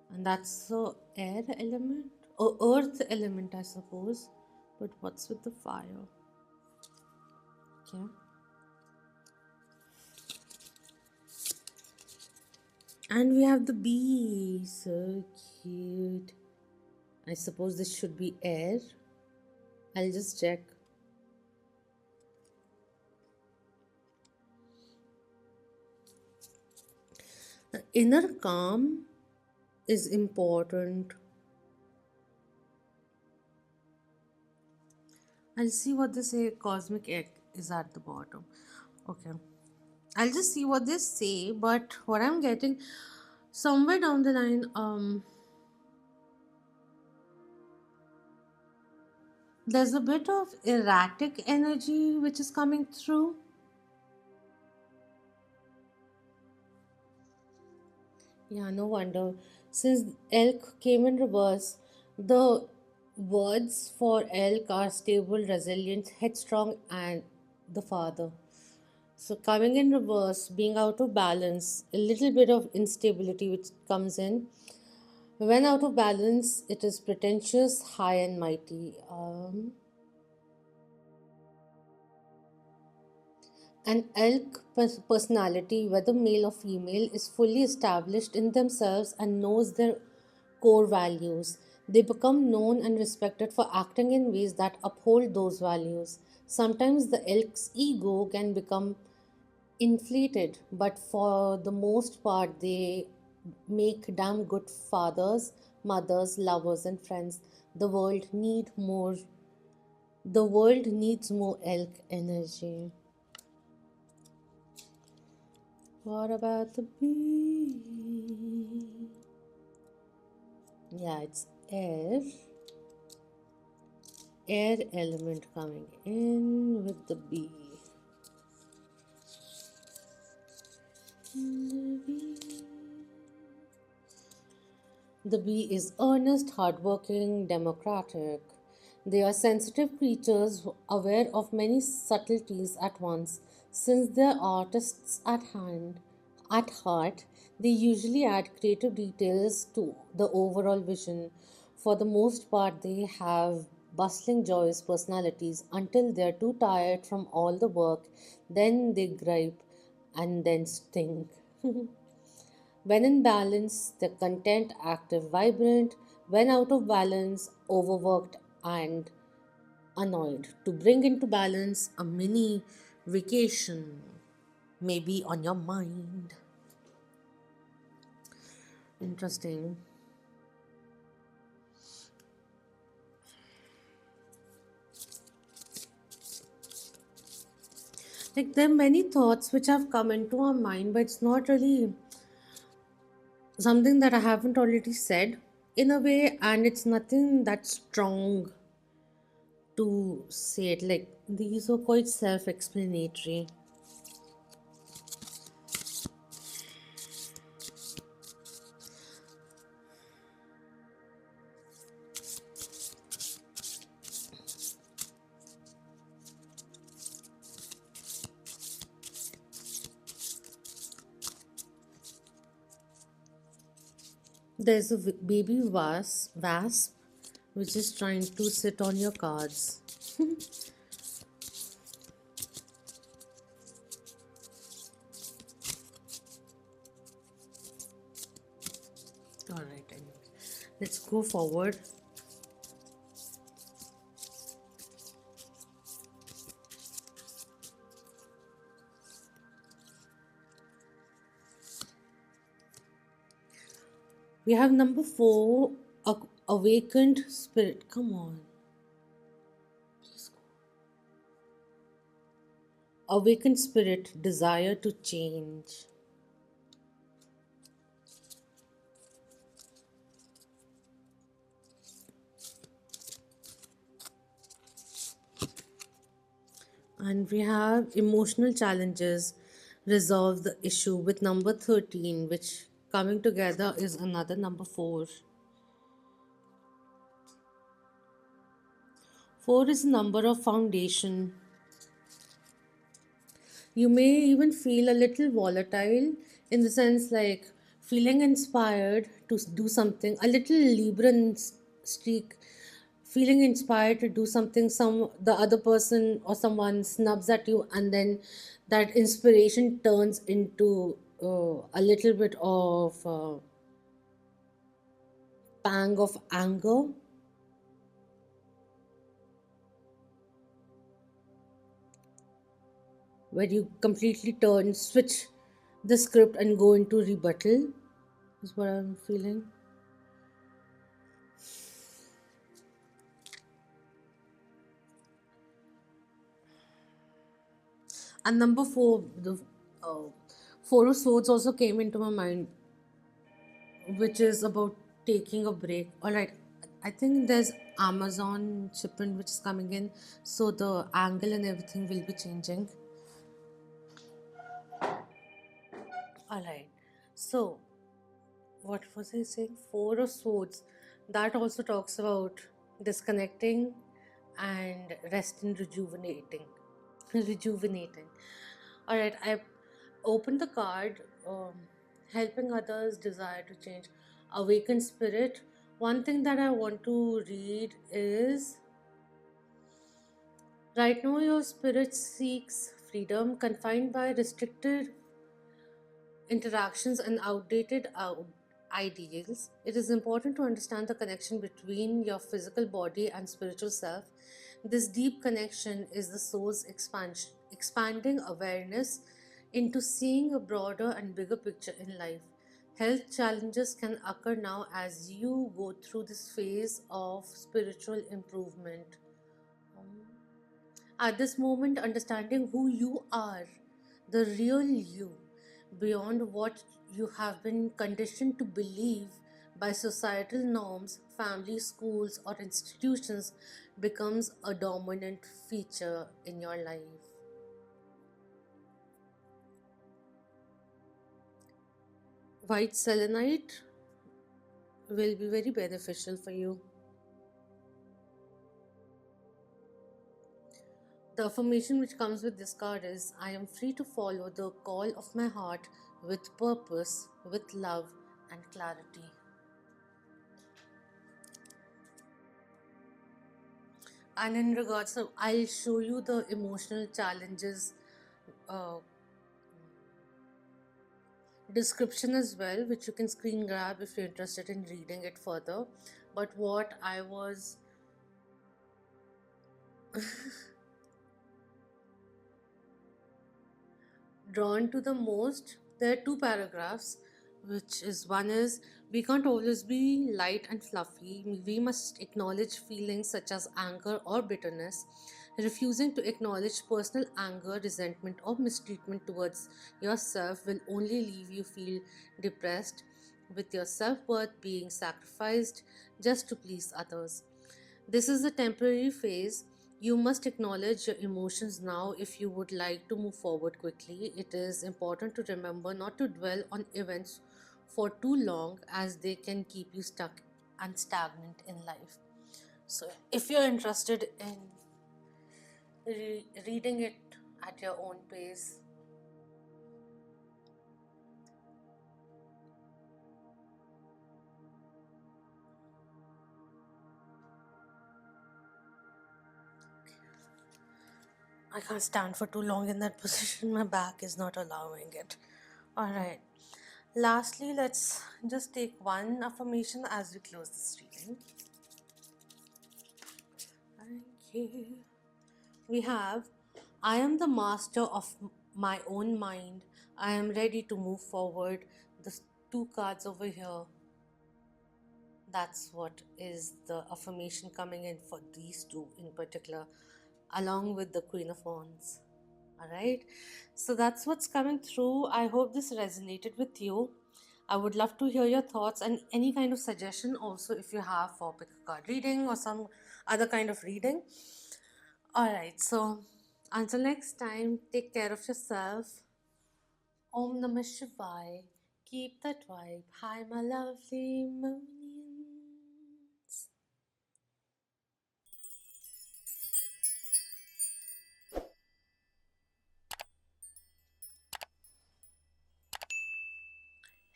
and that's the air element or earth element, I suppose. But what's with the fire? Okay. And we have the bee. So cute. I suppose this should be air. I'll just check. The inner calm is important. I'll see what they say. Cosmic egg is at the bottom. Okay. I'll just see what they say, but what I'm getting somewhere down the line, there's a bit of erratic energy which is coming through. Yeah, no wonder. Since elk came in reverse, the words for elk are stable, resilient, headstrong, and the father. So coming in reverse, being out of balance, a little bit of instability which comes in. When out of balance, it is pretentious, high and mighty. An elk personality, whether male or female, is fully established in themselves and knows their core values. They become known and respected for acting in ways that uphold those values. Sometimes the elk's ego can become inflated, but for the most part, they make damn good fathers, mothers, lovers, and friends. The world need more. The world needs more elk energy. What about the bee? Yeah, it's air. Air element coming in with the bee. The bee is earnest, hardworking, democratic. They are sensitive creatures aware of many subtleties at once. Since they're artists at heart, they usually add creative details to the overall vision. For the most part, they have bustling, joyous personalities until they're too tired from all the work. Then they gripe and then sting. When in balance, the content active, vibrant. When out of balance, overworked and annoyed. To bring into balance, a mini vacation may be on your mind. Interesting. Like there are many thoughts which have come into our mind, but it's not really something that I haven't already said in a way, and it's nothing that strong to say it. Like these are quite self explanatory. There's a baby wasp which is trying to sit on your cards. All right, anyways. Let's go forward. We have number four, awakened spirit. Come on, please go. Awakened spirit, desire to change. And we have emotional challenges, resolve the issue with number 13, which coming together is another number 4. 4 is a number of foundation. You may even feel a little volatile in the sense like feeling inspired to do something, a little Libran streak, feeling inspired to do something, the other person or someone snubs at you, and then that inspiration turns into a little bit of pang of anger, where you completely switch the script and go into rebuttal, is what I'm feeling. And number 4, the uh, 4 of Swords also came into my mind, which is about taking a break. All right, I think there's Amazon shipment which is coming in, so the angle and everything will be changing. All right, so what was I saying? 4 of Swords. That also talks about disconnecting and rest and rejuvenating. Rejuvenating. All right, I opened the card, helping others, desire to change, awakened spirit. One thing that I want to read is right now your spirit seeks freedom, confined by restricted interactions and outdated ideals. It is important to understand the connection between your physical body and spiritual self. This deep connection is the soul's expanding awareness into seeing a broader and bigger picture in life. Health challenges can occur now as you go through this phase of spiritual improvement. At this moment, understanding who you are, the real you, beyond what you have been conditioned to believe by societal norms, family, schools, or institutions becomes a dominant feature in your life. White selenite will be very beneficial for you. The affirmation which comes with this card is I am free to follow the call of my heart with purpose, with love, and clarity. And in regards to, I'll show you the emotional challenges uh, description as well, which you can screen grab if you're interested in reading it further. But what I was drawn to the most, there are two paragraphs, which is one is we can't always be light and fluffy. We must acknowledge feelings such as anger or bitterness. Refusing to acknowledge personal anger, resentment, or mistreatment towards yourself will only leave you feel depressed, with your self-worth being sacrificed just to please others. This is a temporary phase. You must acknowledge your emotions now if you would like to move forward quickly. It is important to remember not to dwell on events for too long, as they can keep you stuck and stagnant in life. So, if you're interested in reading it at your own pace, I can't stand for too long in that position. My back is not allowing it. Alright. Lastly, let's just take one affirmation as we close this reading. Thank you. We have I am the master of my own mind. I am ready to move forward. The two cards over here, that's what is the affirmation coming in for these two in particular, along with the Queen of Wands. All right, so that's what's coming through. I hope this resonated with you. I would love to hear your thoughts and any kind of suggestion also if you have for pick a card reading or some other kind of reading. All right, so until next time, take care of yourself. Om Namah Shivaya. Keep that vibe. Hi, my lovely Moonians.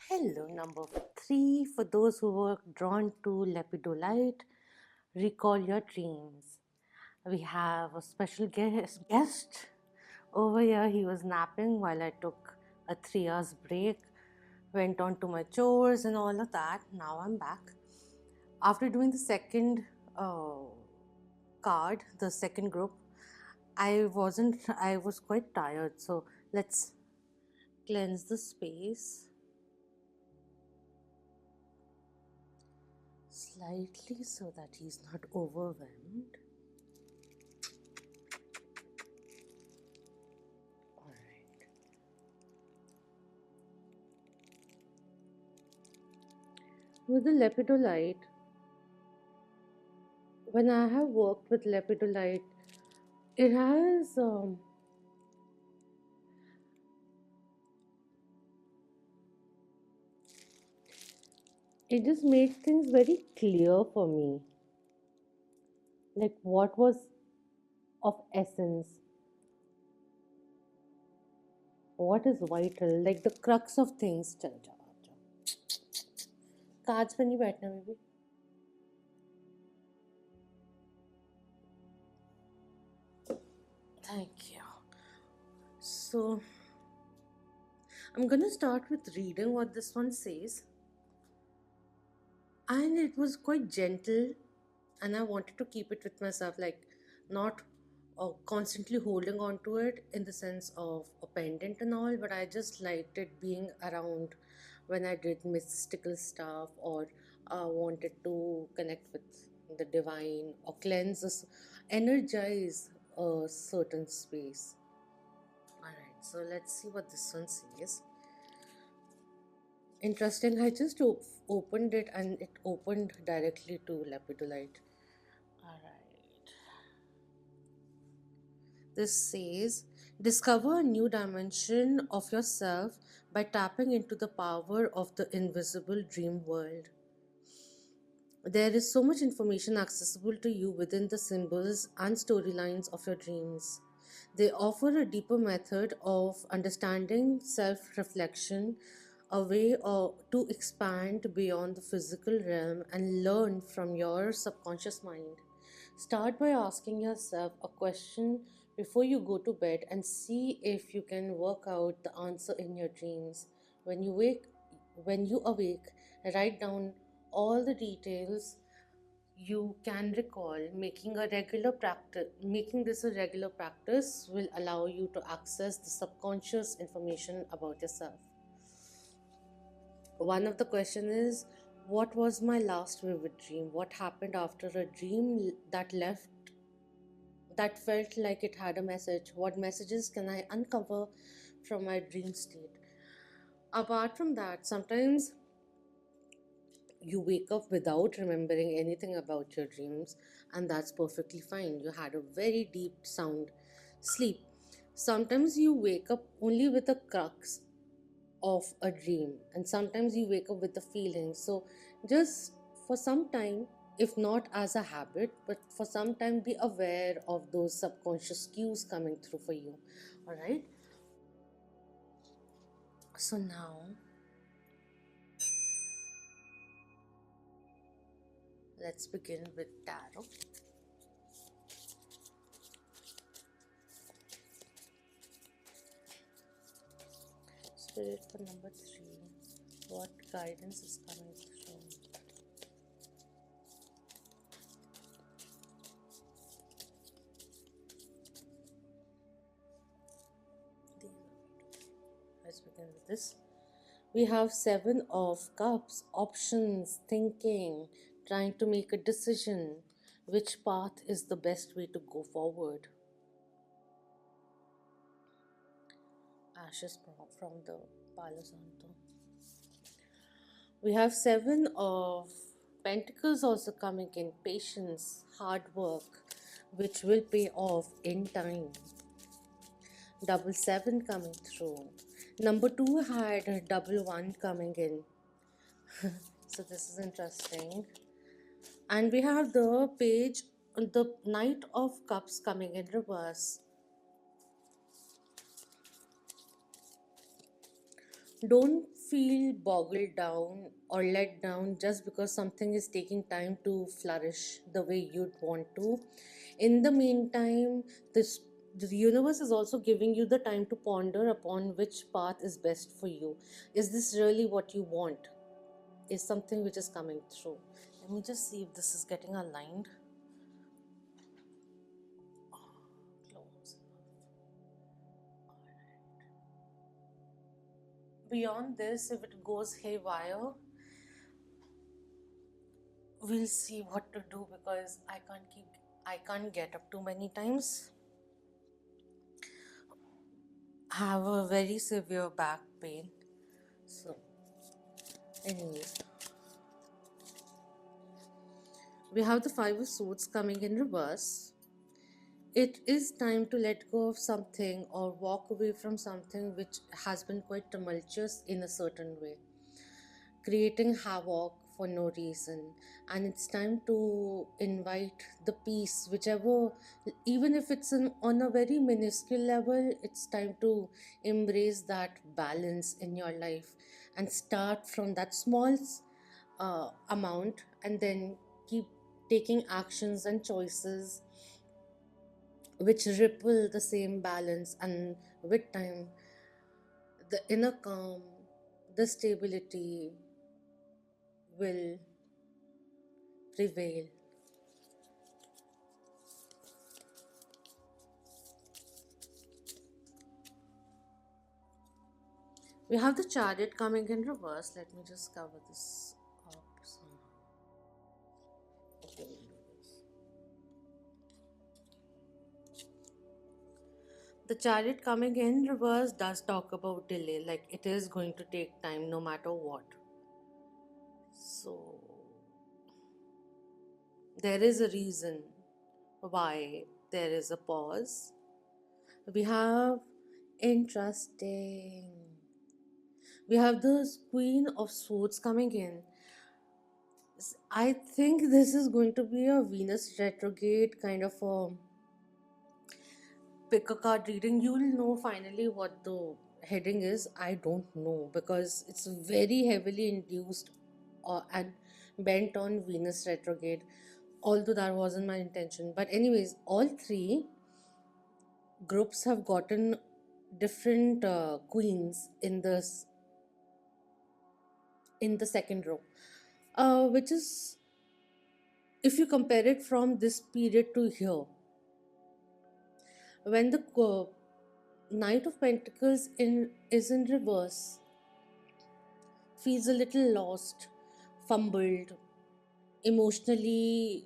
Hello, number three. For those who were drawn to lepidolite, recall your dreams. We have a special guest over here. He was napping while I took a 3 hours break, went on to my chores and all of that. Now I'm back. After doing the second uh, card, the second group, I was quite tired. So let's cleanse the space slightly so that he's not overwhelmed. All right. With the lepidolite, when I have worked with lepidolite, it has it just made things very clear for me, like what was of essence, what is vital, like the crux of things. चल जा cards पे नहीं बैठना baby. Thank you. So I'm gonna start with reading what this one says, and it was quite gentle, and I wanted to keep it with myself, like not constantly holding on to it in the sense of a pendant and all, but I just liked it being around when I did mystical stuff or wanted to connect with the divine or cleanse, energize a certain space. All right, so let's see what this one says. Interesting. I just opened it and it opened directly to lepidolite. All right. This says, discover a new dimension of yourself by tapping into the power of the invisible dream world. There is so much information accessible to you within the symbols and storylines of your dreams. They offer a deeper method of understanding self reflection, a way to expand beyond the physical realm and learn from your subconscious mind. Start by asking yourself a question before you go to bed and see if you can work out the answer in your dreams. When you wake when you awake, write down all the details you can recall. Making this a regular practice will allow you to access the subconscious information about yourself. One of the question is, what was my last vivid dream? What happened after a dream that felt like it had a message? What messages can I uncover from my dream state? Apart from that, sometimes you wake up without remembering anything about your dreams, and that's perfectly fine. You had a very deep sound sleep. Sometimes you wake up only with a crux of a dream, and sometimes you wake up with the feeling. So just for some time, if not as a habit, but for some time, be aware of those subconscious cues coming through for you. All right. So now let's begin with tarot. Spirit for number 3. What guidance is coming through? Let's begin with this. We have 7 of cups, options, thinking, trying to make a decision. Which path is the best way to go forward? Ashes from the Palo Santo. We have 7 of pentacles also coming in. Patience, hard work, which will pay off in time. Double 7 coming through. Number 2 had a double 1 coming in. So this is interesting. And we have the page, the Knight of Cups coming in reverse. Don't feel boggled down or let down just because something is taking time to flourish the way you'd want to. In the meantime, the universe is also giving you the time to ponder upon which path is best for you. Is this really what you want? Is something which is coming through. Let me just see if this is getting aligned. Close. Beyond this, if it goes haywire, we'll see what to do because I can't get up too many times. I have a very severe back pain. So, anyways, we have the 5 of Swords coming in reverse. It is time to let go of something or walk away from something which has been quite tumultuous in a certain way, creating havoc for no reason. And it's time to invite the peace, whichever, even if it's on a very minuscule level, it's time to embrace that balance in your life and start from that small amount and then keep taking actions and choices which ripple the same balance, and with time the inner calm, the stability will prevail. We have the Chariot coming in reverse. Let me just cover this up somehow. Okay, we'll do this. The chariot coming in reverse does talk about delay, like it is going to take time no matter what. So, there is a reason why there is a pause. We have interesting. We have the Queen of Swords coming in. I think this is going to be a Venus retrograde kind of a pick a card reading. You'll know finally what the heading is. I don't know because it's very heavily induced and bent on Venus retrograde, although that wasn't my intention. But, anyways, all three groups have gotten different queens in the second row, which is, if you compare it from this period to here, when the Knight of Pentacles is in reverse, feels a little lost, fumbled, emotionally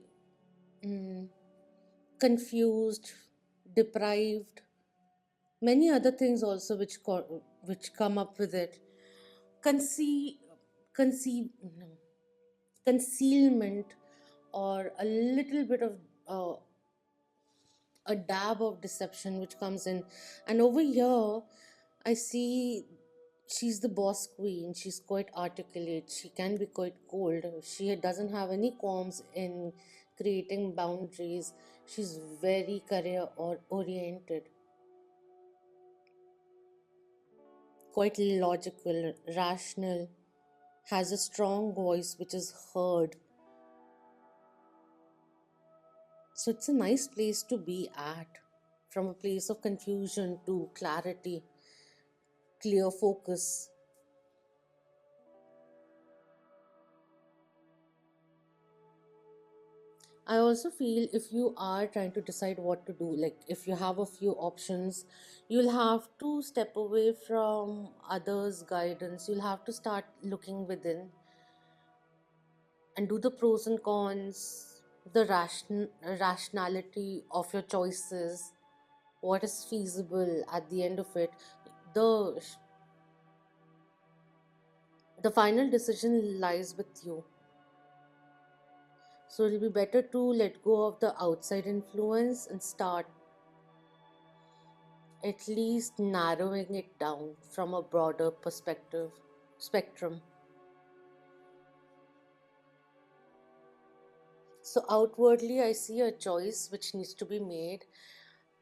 confused, deprived, many other things also which come up with it. Conceive, conceive, no, concealment, or a little bit of uh, a dab of deception which comes in. And over here, I see she's the boss queen. She's quite articulate. She can be quite cold. She doesn't have any qualms in creating boundaries. She's very career or oriented, quite logical, rational, has a strong voice which is heard. So it's a nice place to be at, from a place of confusion to clarity, clear focus. I also feel if you are trying to decide what to do, like if you have a few options, you'll have to step away from others' guidance. You'll have to start looking within and do the pros and cons, the rationality of your choices, what is feasible at the end of it. The the final decision lies with you. So it'll be better to let go of the outside influence and start at least narrowing it down from a broader perspective spectrum. So outwardly I see a choice which needs to be made,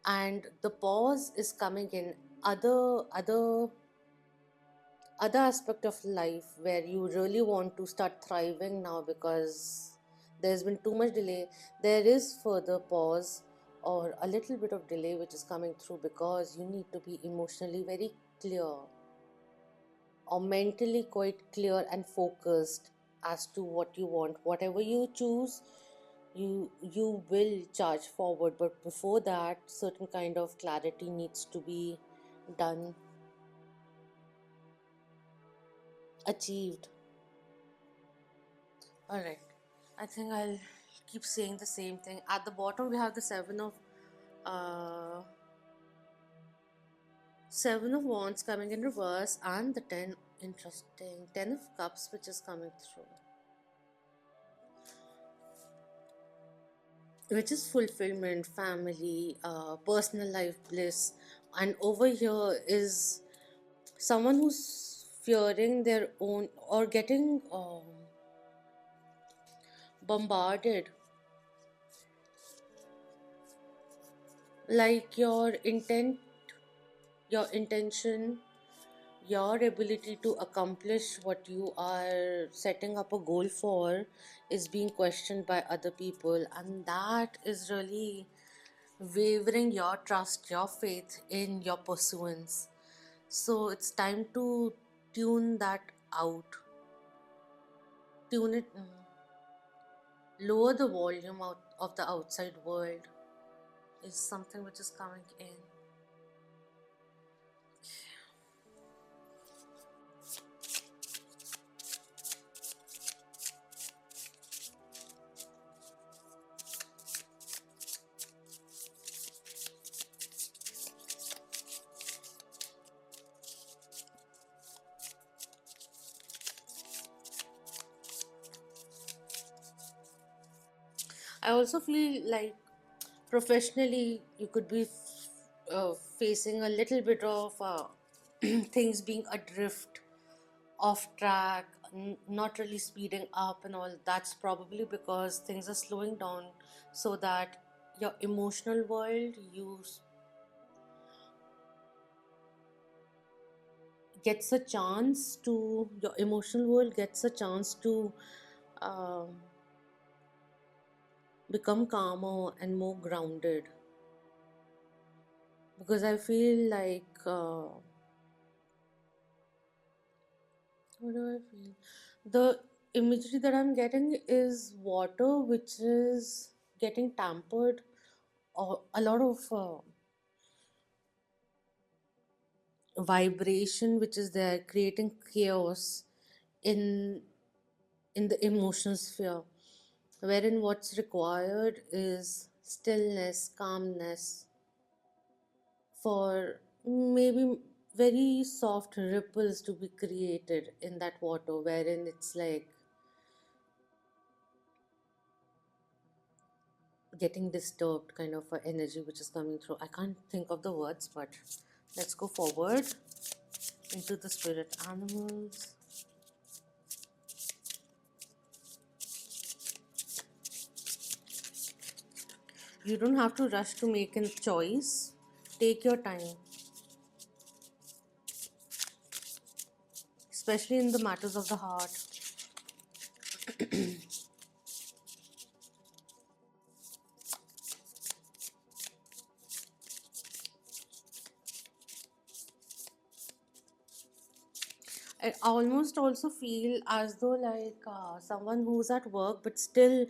and the pause is coming in. Other other other aspect of life where you really want to start thriving now because there's been too much delay, there is further pause or a little bit of delay which is coming through because you need to be emotionally very clear or mentally quite clear and focused as to what you want. Whatever you choose, you will charge forward, but before that certain kind of clarity needs to be done, achieved. All right. I think I'll keep saying the same thing. At the bottom, we have the uh, seven of wands coming in reverse, and the ten of cups, which is coming through, which is fulfillment, family, personal life bliss. And over here is someone who's fearing their own or getting bombarded, like your intention, your ability to accomplish what you are setting up a goal for is being questioned by other people, and that is really wavering your trust, your faith in your pursuance. So it's time to tune that out, tune it, lower the volume out of the outside world is something which is coming in. I also feel like professionally you could be facing a little bit of things being adrift, off track, not really speeding up and all. That's probably because things are slowing down, so that your emotional world gets a chance to your emotional world gets a chance to um, become calmer and more grounded, because I feel like what do I feel? The imagery that I'm getting is water, which is getting tampered, or a lot of vibration, which is there, creating chaos in the emotional sphere, wherein what's required is stillness, calmness, for maybe very soft ripples to be created in that water, wherein it's like getting disturbed kind of a energy which is coming through. I can't think of the words, but let's go forward into the spirit animals. You don't have to rush to make a choice. Take your time, especially in the matters of the heart. I almost also feel as though like someone who's at work but still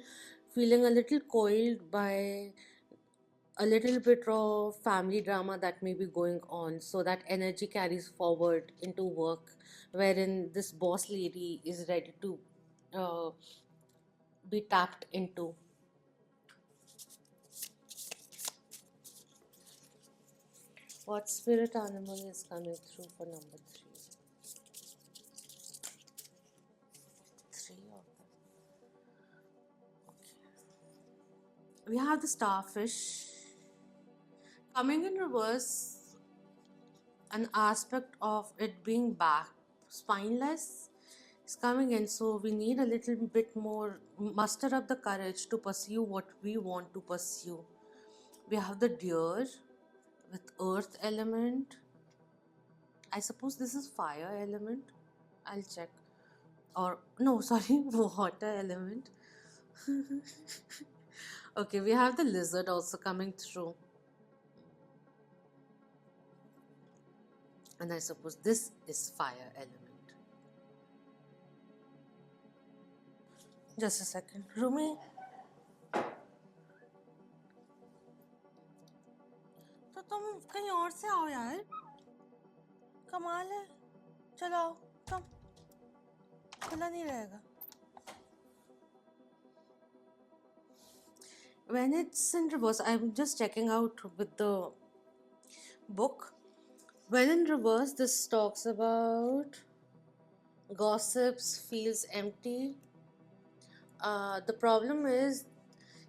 feeling a little coiled by a little bit of family drama that may be going on, so that energy carries forward into work, wherein this boss lady is ready to uh, be tapped into. What spirit animal is coming through for number three? Three of them. Okay. We have the starfish coming in reverse, an aspect of it being back, spineless, is coming in. So we need a little bit more, muster up the courage to pursue what we want to pursue. We have the deer with earth element. I suppose this is fire element. I'll check. Or no, sorry, water element. Okay, we have the lizard also coming through. And I suppose this is fire element. Just a second. Rumi, तो तुम कहीं और से आओ यार. कमाल है. चलो आओ. कम. खुला नहीं रहेगा. When it's in reverse, I'm just checking out with the book. When in reverse, this talks about gossips, feels empty. The problem is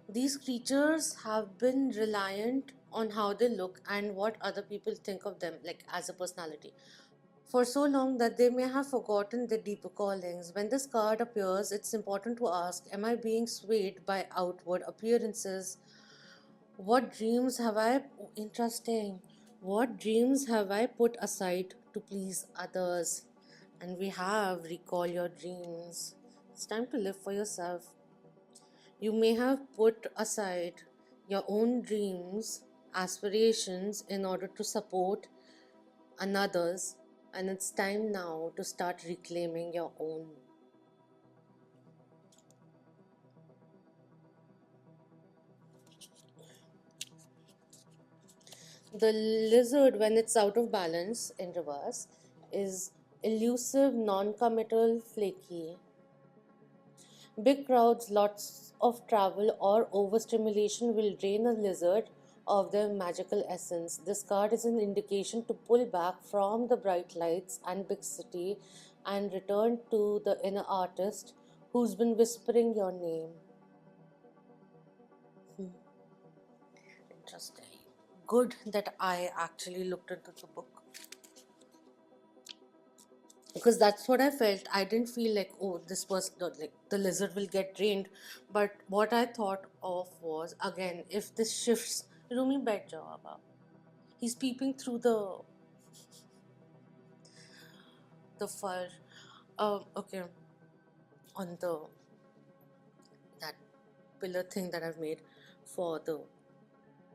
these creatures have been reliant on how they look and what other people think of them, like as a personality, for so long that they may have forgotten their deeper callings. When this card appears, it's important to ask, am I being swayed by outward appearances? What dreams have I, interesting, what dreams have I put aside to please others? And we have recall your dreams. It's time to live for yourself. You may have put aside your own dreams, aspirations in order to support another's, and it's time now to start reclaiming your own. The lizard, when it's out of balance in reverse, is elusive, non committal, flaky. Big crowds, lots of travel, or overstimulation will drain a lizard of their magical essence. This card is an indication to pull back from the bright lights and big city and return to the inner artist who's been whispering your name. Interesting. Good that I actually looked into the book because that's what I felt. I didn't feel like, oh, this person, like the lizard will get drained. But what I thought of was, again, if this shifts, Rumi bet jawab. He's peeping through the fur. Okay, on that pillar thing that I've made for the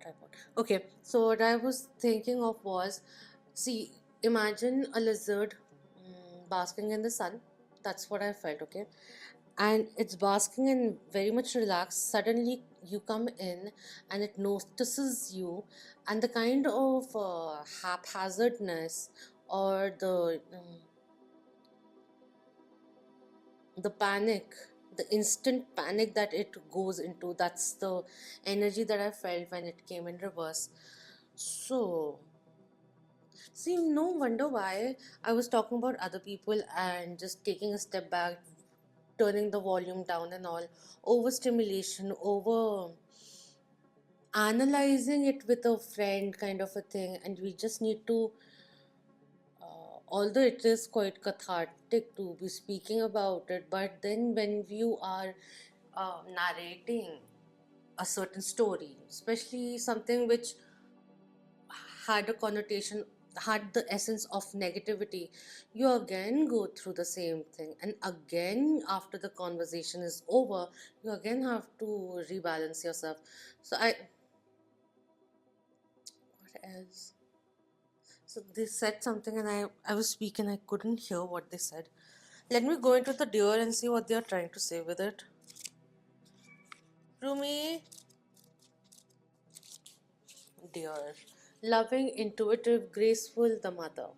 tripod. Okay, so what I was thinking of was, see, imagine a lizard basking in the sun. That's what I felt, okay? And it's basking and very much relaxed. Suddenly, you come in and it notices you, and the kind of haphazardness or the panic, the instant panic that it goes into, that's the energy that I felt when it came in reverse. So, see, no wonder why I was talking about other people and just taking a step back, turning the volume down and all. Overstimulation, over analyzing it with a friend, kind of a thing, and we just need to, although it is quite cathartic to be speaking about it, but then when you are narrating a certain story, especially something which had a connotation, had the essence of negativity, you again go through the same thing. And again, after the conversation is over, you again have to rebalance yourself. So, what else? So, they said something, and I was speaking, I couldn't hear what they said. Let me go into the deer and see what they are trying to say with it. Rumi, deer. Loving, intuitive, graceful, the mother.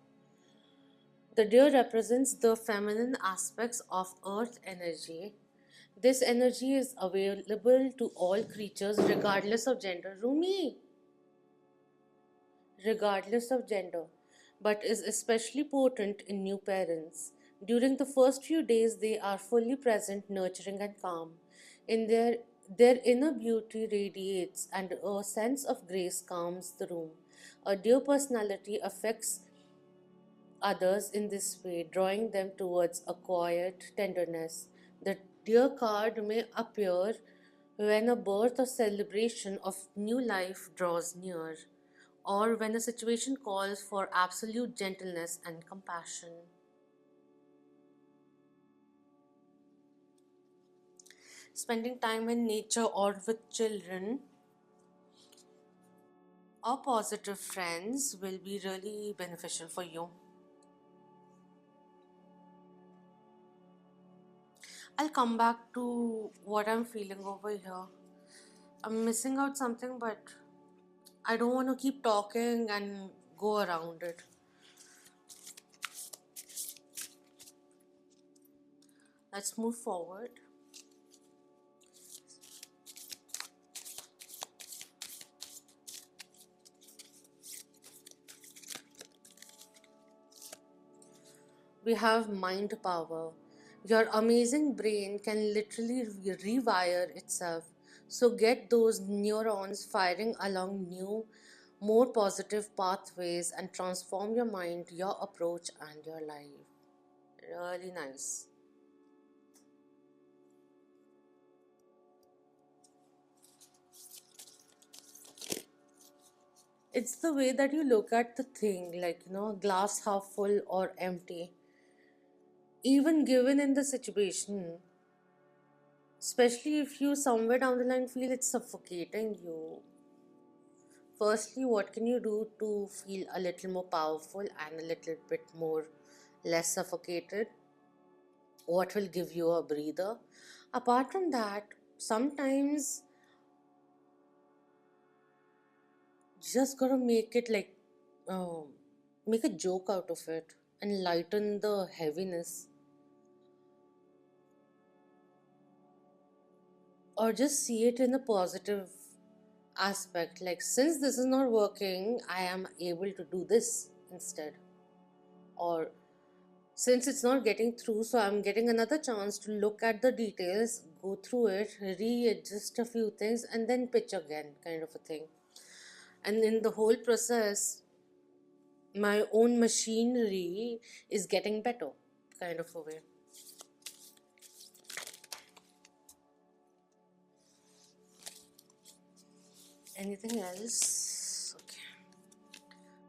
The deer represents the feminine aspects of earth energy. This energy is available to all creatures regardless of gender. Rumi, regardless of gender, but is especially potent in new parents. During the first few days, they are fully present, nurturing, and calm. In their inner beauty radiates, and a sense of grace calms the room. A dear personality affects others in this way, drawing them towards a quiet tenderness. The dear card may appear when a birth or celebration of new life draws near, or when a situation calls for absolute gentleness and compassion. Spending time in nature or with children or positive friends will be really beneficial for you. I'll come back to what I'm feeling over here. I'm missing out something, but I don't want to keep talking and go around it. Let's move forward. We have mind power. Your amazing brain can literally rewire itself. So get those neurons firing along new, more positive pathways and transform your mind, your approach, and your life. Really nice. It's the way that you look at the thing, like, glass half full or empty. Even given in the situation, especially if you somewhere down the line feel it's suffocating you, firstly, what can you do to feel a little more powerful and a little bit more less suffocated? What will give you a breather? Apart from that, sometimes you just gotta make it like, um, make a joke out of it and lighten the heaviness, or just see it in a positive aspect. Like, since this is not working, I am able to do this instead. Or since it's not getting through, so I'm getting another chance to look at the details, go through it, readjust a few things, and then pitch again, kind of a thing. And in the whole process, my own machinery is getting better, kind of a way. Anything else? Okay.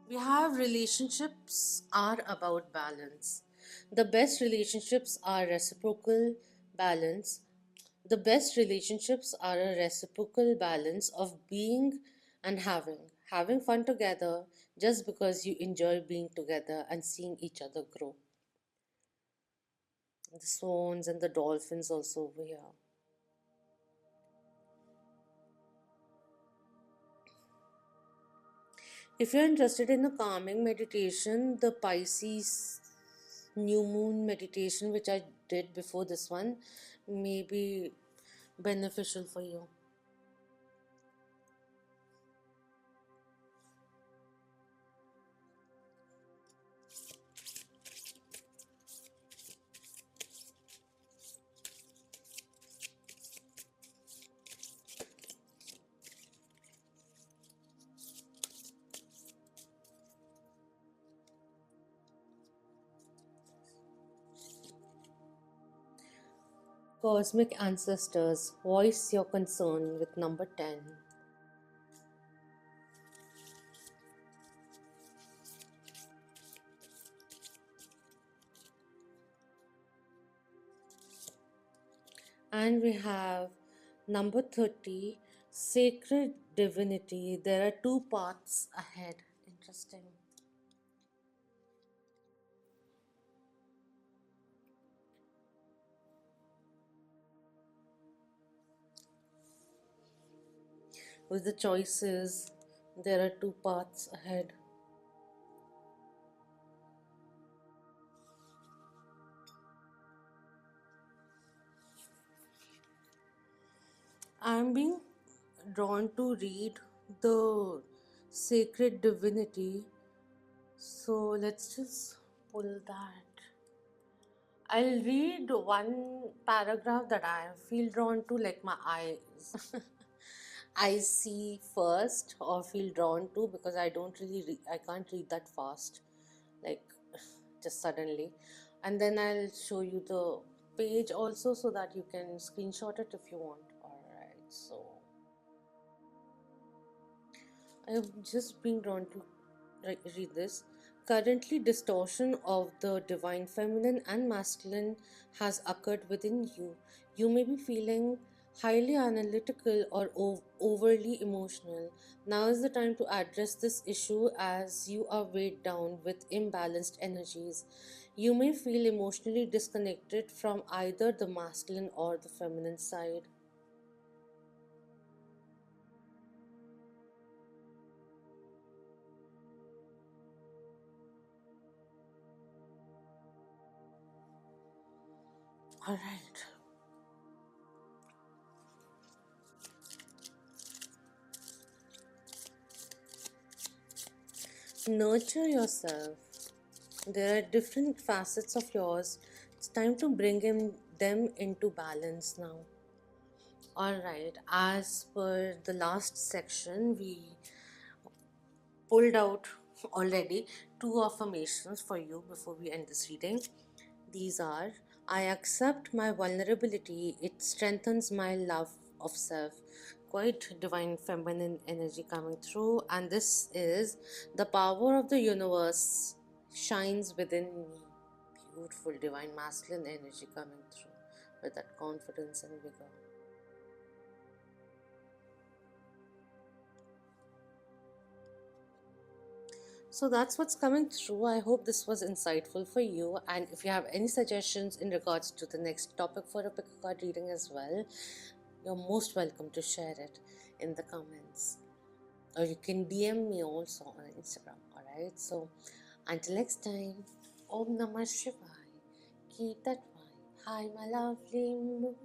We have relationships are about balance. The best relationships are reciprocal balance. The best relationships are a reciprocal balance of being and having. Having fun together just because you enjoy being together and seeing each other grow. The swans and the dolphins also over here. If you're interested in a calming meditation, the Pisces new moon meditation, which I did before this one, may be beneficial for you. Cosmic ancestors, voice your concern with number 10. And we have number 30, sacred divinity. There are two paths ahead. Interesting. With the choices, there are two paths ahead. I'm being drawn to read the sacred divinity. So let's just pull that. I'll read one paragraph that I feel drawn to, like my eyes. I see first or feel drawn to, because I don't really I can't read that fast, like just suddenly. And then I'll show you the page also so that you can screenshot it if you want. Alright, so I have just been drawn to read this. Currently, distortion of the divine feminine and masculine has occurred within you. You may be feeling highly analytical or overly emotional. Now is the time to address this issue as you are weighed down with imbalanced energies. You may feel emotionally disconnected from either the masculine or the feminine side. All right. Nurture yourself. There are different facets of yours. It's time to bring them into balance now. Alright, as per the last section, we pulled out already two affirmations for you before we end this reading. These are: I accept my vulnerability, it strengthens my love of self. Quite divine feminine energy coming through, and this is: the power of the universe shines within me. Beautiful divine masculine energy coming through with that confidence and vigor. So that's what's coming through. I hope this was insightful for you. And if you have any suggestions in regards to the next topic for a pick a card reading as well, you're most welcome to share it in the comments. Or you can DM me also on Instagram. Alright. So until next time, Om Namah Shivaya. Keep that vibe. Hi, my lovely moon.